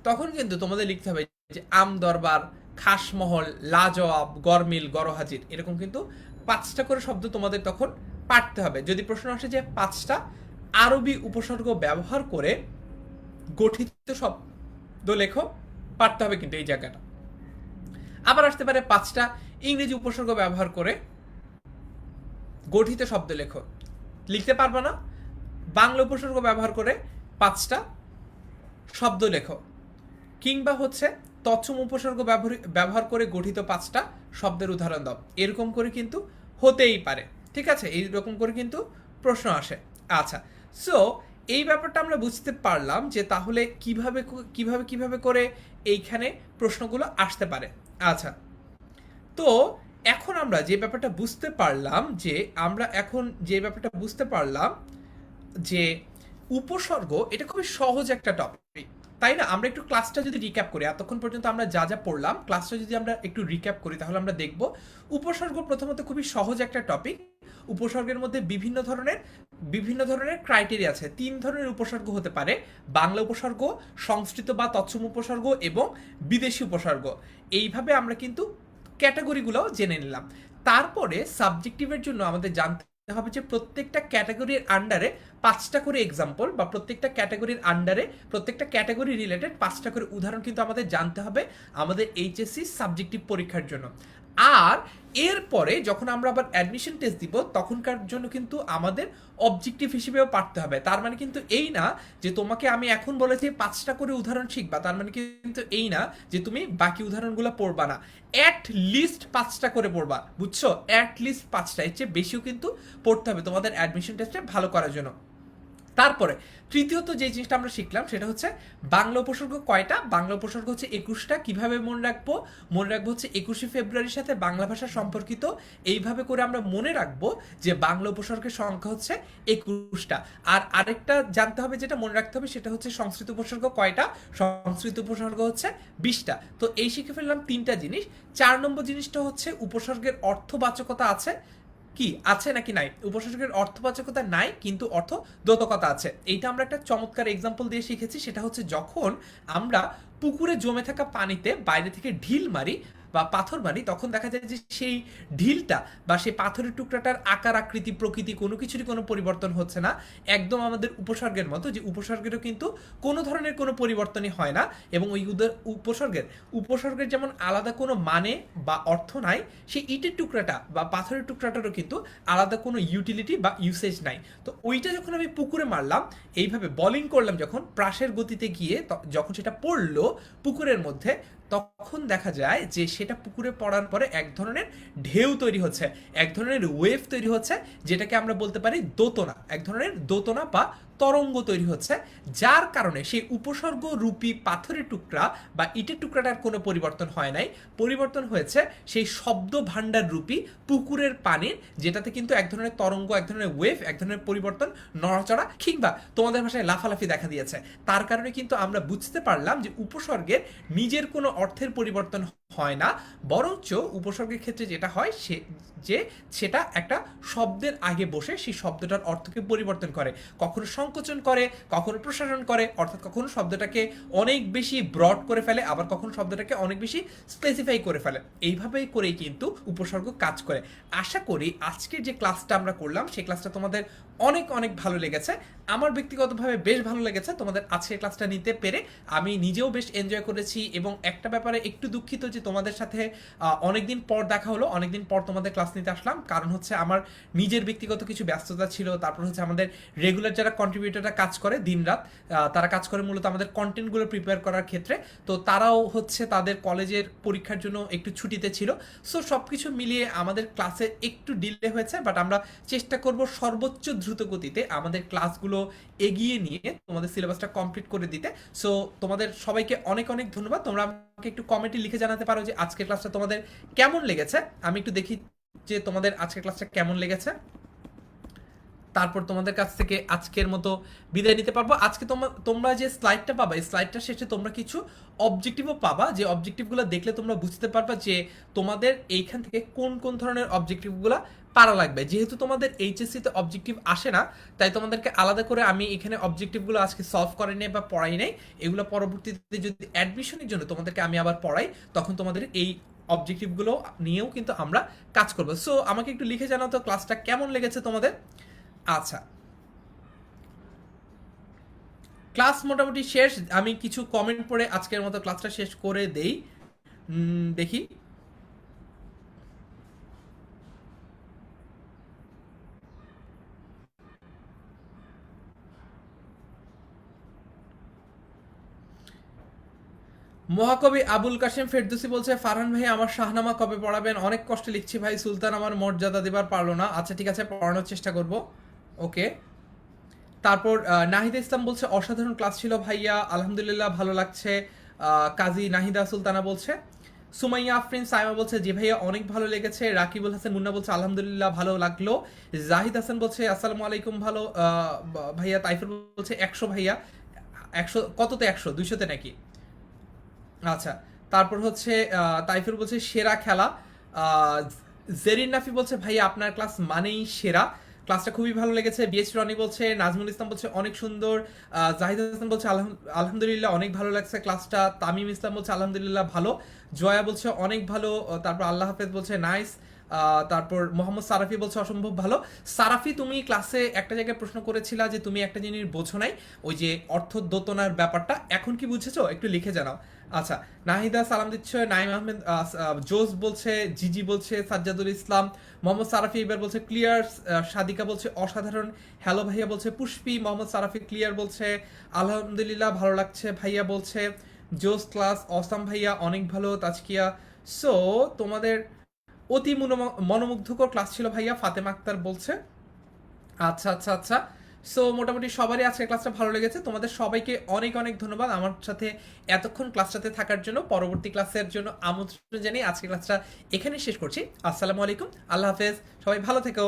তখন কিন্তু তোমাদের লিখতে হবে যে আম দরবার, খাসমহল, লাজবাব, গরমিল, গরহাজির, এরকম কিন্তু 5টা করে শব্দ তোমাদের তখন পাঠতে হবে। যদি প্রশ্ন আসে যে 5টা আরবি উপসর্গ ব্যবহার করে গঠিত শব্দ লেখো, পাঠতে হবে কিন্তু এই জায়গাটা। আবার আসতে পারে 5টা ইংরেজি উপসর্গ ব্যবহার করে গঠিত শব্দ লেখো, লিখতে পারবে না, বাংলা উপসর্গ ব্যবহার করে 5টা শব্দ লেখো, কিংবা হচ্ছে তৎসম উপসর্গ ব্যবহার করে গঠিত 5টা শব্দের উদাহরণ দাও, এরকম করে কিন্তু হতেই পারে, ঠিক আছে? এইরকম করে কিন্তু প্রশ্ন আসে। আচ্ছা, সো এই ব্যাপারটা আমরা বুঝতে পারলাম যে তাহলে কিভাবে কিভাবে কিভাবে করে এইখানে প্রশ্নগুলো আসতে পারে। আচ্ছা, তো এখন আমরা যে ব্যাপারটা বুঝতে পারলাম যে উপসর্গ এটা খুবই সহজ একটা টপিক, তাই না? আমরা একটু ক্লাসটা যদি রিক্যাপ করি, এতক্ষণ পর্যন্ত আমরা যা যা পড়লাম ক্লাসটা যদি আমরা একটু রিক্যাপ করি তাহলে আমরা দেখব উপসর্গ প্রথমত খুবই সহজ একটা টপিক। উপসর্গের মধ্যে বিভিন্ন ধরনের ক্রাইটেরিয়া আছে। 3 ধরনের উপসর্গ হতে পারে: বাংলা উপসর্গ, সংস্কৃত বা তৎসম উপসর্গ এবং বিদেশি উপসর্গ। এইভাবে আমরা কিন্তু ক্যাটাগরিগুলো জেনে নিলাম। তারপরে সাবজেক্টিভের জন্য আমাদের জানতে হবে যে প্রত্যেকটা ক্যাটাগরির আন্ডারে 5টা করে এক্সাম্পল বা প্রত্যেকটা ক্যাটাগরির আন্ডারে প্রত্যেকটা ক্যাটাগরি রিলেটেড 5টা করে উদাহরণ কিন্তু আমাদের জানতে হবে আমাদের এইচএসসি সাবজেক্টিভ পরীক্ষার জন্য। আর এরপরে যখন আমরা আবার অ্যাডমিশন টেস্ট দিব তখনকার জন্য কিন্তু আমাদের অবজেক্টিভ হিসেবেও পারতে হবে। তার মানে কিন্তু এই না যে তোমাকে আমি এখন বলেছি 5টা করে উদাহরণ শিখবা, তার মানে কিন্তু এই না যে তুমি বাকি উদাহরণগুলো পড়বা না। অ্যাট লিস্ট 5টা করে পড়বা, বুঝছো? অ্যাট লিস্ট 5টা, এর চেয়ে বেশিও কিন্তু পড়তে হবে তোমাদের অ্যাডমিশন টেস্টে ভালো করার জন্য। তারপরে তৃতীয়ত যে জিনিসটা আমরা শিখলাম সেটা হচ্ছে বাংলা উপসর্গ কয়টা? বাংলা উপসর্গ হচ্ছে 21টা। কিভাবে মনে রাখবো? মনে রাখবো হচ্ছে 21শে ফেব্রুয়ারির সাথে বাংলা ভাষা সম্পর্কিত। এইভাবে করে আমরা মনে রাখবো যে বাংলা উপসর্গের সংখ্যা হচ্ছে 21টা। আর আরেকটা জানতে হবে, যেটা মনে রাখতে হবে, সেটা হচ্ছে সংস্কৃত উপসর্গ কয়টা? সংস্কৃত উপসর্গ হচ্ছে 20টা। তো এই শিখে ফেললাম 3টা জিনিস। 4 নম্বর জিনিসটা হচ্ছে উপসর্গের অর্থবাচকতা আছে কি, আছে নাকি নাই? উপসর্গের অর্থবাচকতা নাই, কিন্তু অর্থ দ্যোতকতা আছে। এইটা আমরা একটা চমৎকার এক্সাম্পল দিয়ে শিখেছি। সেটা হচ্ছে যখন আমরা পুকুরে জমে থাকা পানিতে বাইরে থেকে ঢিল মারি বা পাথর মারি, তখন দেখা যায় যে সেই ঢিলটা বা সেই পাথরের টুকরাটার আকার আকৃতি প্রকৃতি কোনো কিছুরই কোনো পরিবর্তন হচ্ছে না। একদম আমাদের উপসর্গের মতো, যে উপসর্গেরও কিন্তু কোনো ধরনের কোনো পরিবর্তনই হয় না। এবং ওই উপসর্গের যেমন আলাদা কোনো মানে বা অর্থ নাই, সেই ইটের টুকরাটা বা পাথরের টুকরাটারও কিন্তু আলাদা কোনো ইউটিলিটি বা ইউসেজ নাই। তো ওইটা যখন আমি পুকুরে মারলাম, এইভাবে বলিং করলাম যখন প্রাসের গতিতে গিয়ে, যখন সেটা পড়লো পুকুরের মধ্যে, তখন দেখা যায় যে সেটা পুকুরে পড়ার পরে এক ধরনের ঢেউ তৈরি হচ্ছে, এক ধরনের ওয়েভ তৈরি হচ্ছে, যেটাকে আমরা বলতে পারি দোতনা। এক ধরনের দোতনা বা তরঙ্গ তৈরি হচ্ছে, যার কারণে সেই উপসর্গ রূপী পাথরের টুকরা বা ইটের টুকরাটার কোনো পরিবর্তন হয় নাই। পরিবর্তন হয়েছে সেই শব্দ ভাণ্ডার রূপী পুকুরের পানির, যেটাতে কিন্তু এক ধরনের তরঙ্গ, এক ধরনের ওয়েভ, এক ধরনের পরিবর্তন, নড়াচড়া কিংবা তোমাদের ভাষায় লাফালাফি দেখা দিয়েছে। তার কারণে কিন্তু আমরা বুঝতে পারলাম যে উপসর্গের নিজের কোনো অর্থের পরিবর্তন হয় না, বরঞ্চ উপসর্গের ক্ষেত্রে যেটা হয় যে সেটা একটা শব্দের আগে বসে সেই শব্দটার অর্থকে পরিবর্তন করে, কখনো সংকোচন করে, কখনো প্রসারণ করে, অর্থাৎ কখনো শব্দটাকে অনেক বেশি ব্রড করে ফেলে, আবার কখনো শব্দটাকে অনেক বেশি স্পেসিফাই করে ফেলে। এইভাবেই করেই কিন্তু উপসর্গ কাজ করে। আশা করি আজকের যে ক্লাসটা আমরা করলাম সেই ক্লাসটা তোমাদের অনেক অনেক ভালো লেগেছে। আমার ব্যক্তিগতভাবে বেশ ভালো লেগেছে তোমাদের আজকের ক্লাসটা নিতে পেরে। আমি নিজেও বেশ এনজয় করেছি, এবং একটা ব্যাপারে একটু দুঃখিত যে তোমাদের সাথে অনেকদিন পর দেখা হলো, অনেকদিন পর তোমাদের ক্লাস নিতে আসলাম। কারণ হচ্ছে আমার নিজের ব্যক্তিগত কিছু ব্যস্ততা ছিল, তারপর হচ্ছে আমাদের রেগুলার যারা কন্ট্রিবিউটররা কাজ করে দিনরাত, তারা কাজ করে মূলত আমাদের কন্টেন্টগুলো প্রিপেয়ার করার ক্ষেত্রে। তো তারাও হচ্ছে তাদের কলেজের পরীক্ষার জন্য একটু ছুটিতে ছিল। সো সব কিছু মিলিয়ে আমাদের ক্লাসে একটু ডিলে হয়েছে, বাট আমরা চেষ্টা করব সর্বোচ্চ দ্রুত গতিতে আমাদের ক্লাসগুলো এগিয়ে নিয়ে তোমাদের সিলেবাসটা কমপ্লিট করে দিতে। সো তোমাদের সবাইকে অনেক অনেক ধন্যবাদ। তোমরা আমাকে একটু কমেন্টে লিখে জানাতে পারো যে আজকের ক্লাসটা তোমাদের কেমন লেগেছে। আমি একটু দেখি যে তোমাদের আজকের ক্লাসটা কেমন লেগেছে, তারপর তোমাদের কাছ থেকে আজকের মতো বিদায় নিতে পারবো। আজকে তোমরা যে স্লাইডটা পাবা, এই স্লাইডটা শেষে তোমরা কিছু অবজেক্টিভও পাবা, যে অবজেক্টিভগুলো দেখলে তোমরা বুঝতে পারবা যে তোমাদের এইখান থেকে কোন কোন ধরনের অবজেক্টিভগুলো পারা লাগবে। যেহেতু তোমাদের এইচএসসিতে অবজেক্টিভ আসে না, তাই তোমাদেরকে আলাদা করে আমি এখানে অবজেক্টিভগুলো আজকে সলভ করাই নাই বা পড়াই নাই। এগুলো পরবর্তীতে যদি অ্যাডমিশনের জন্য তোমাদেরকে আমি আবার পড়াই, তখন তোমাদের এই অবজেক্টিভগুলো নিয়েও কিন্তু আমরা কাজ করবো। সো আমাকে একটু লিখে জানাও তো ক্লাসটা কেমন লেগেছে তোমাদের। আচ্ছা, ক্লাস মোটামুটি শেষ। আমি কিছু কমেন্ট পড়ে আজকের মতো ক্লাসটা শেষ করে দেই। দেখি। মহাকবি আবুল কাশেম ফেরদৌসী বলছে, ফারহান ভাই আমার শাহনামা কবে পড়াবেন? অনেক কষ্টে লিখছি ভাই, সুলতান আমার মর্যাদা দেবার পারলো না। আচ্ছা ঠিক আছে, পড়ানোর চেষ্টা করব। ওকে। তারপর নাহিদা ইসলাম বলছে, অসাধারণ ক্লাস ছিল ভাইয়া, আলহামদুলিল্লাহ ভালো লাগছে। কাজী নাহিদা সুলতানা বলছে। সুমাইয়া আফরিন সাইমা বলছে, জি ভাইয়া অনেক ভালো লেগেছে। রাকিবুল হাসান মুন্না বলছে, আলহামদুলিল্লাহ ভালো লাগলো। জাহিদ হাসান বলছে, আসসালামু আলাইকুম, ভালো ভাইয়া। তাইফুর বলছে 100 ভাইয়া। 100 কততে? 100 200তে নাকি? আচ্ছা। তারপর হচ্ছে তাইফুর বলছে সেরা খেলা। আহ, জেরিন নাফি বলছে, ভাইয়া আপনার ক্লাস মানেই সেরা, ক্লাসটা খুবই ভালো লেগেছে। বিএস রনি বলছে, নাজমুল ইসলাম বলছে অনেক সুন্দর। জাহিদ হাসান বলছে আলহামদুলিল্লাহ অনেক ভালো লাগছে ক্লাসটা। তামিম ইসলাম বলছে আলহামদুলিল্লাহ ভালো। জয়া বলছে অনেক ভালো। তারপর আল্লাহ হাফেজ বলছে নাইস। তারপর মোহাম্মদ সারাফি বলছে অসম্ভব ভালো। সারাফি, তুমি ক্লাসে একটা জায়গায় প্রশ্ন করেছিলা যে তুমি একটা জিনিস বোঝো নাই, ওই যে অর্থ দোতনার ব্যাপারটা, এখন কি বুঝেছো একটু লিখে জানাও। আচ্ছা, নাহিদা সালাম দিচ্ছে, নাইম আহমেদ জোস বলছে, জিজি বলছে, সাজ্জাদুল ইসলাম, মোহাম্মদ সারাফি এবার বলছে ক্লিয়ার, সাদিকা বলছে অসাধারণ, হ্যালো ভাইয়া বলছে পুষ্পি, মোহাম্মদ সারাফি ক্লিয়ার বলছে, আলহামদুলিল্লাহ ভালো লাগছে ভাইয়া বলছে, জোস ক্লাস অসাম ভাইয়া অনেক ভালো, তাজকিয়া। সো তোমাদের অতি মনোমুগ্ধকর ক্লাস ছিল ভাইয়া, ফাতেমা আক্তার বলছে। আচ্ছা আচ্ছা আচ্ছা, সো মোটামুটি সবারই আজকে ক্লাসটা ভালো লেগেছে। তোমাদের সবাইকে অনেক অনেক ধন্যবাদ আমার সাথে এতক্ষণ ক্লাসটাতে থাকার জন্য। পরবর্তী ক্লাসের জন্য আমন্ত্রণ জানিয়ে আজকে ক্লাসটা এখানে শেষ করছি। আসসালামু আলাইকুম, আল্লাহ হাফেজ, সবাই ভালো থেকো।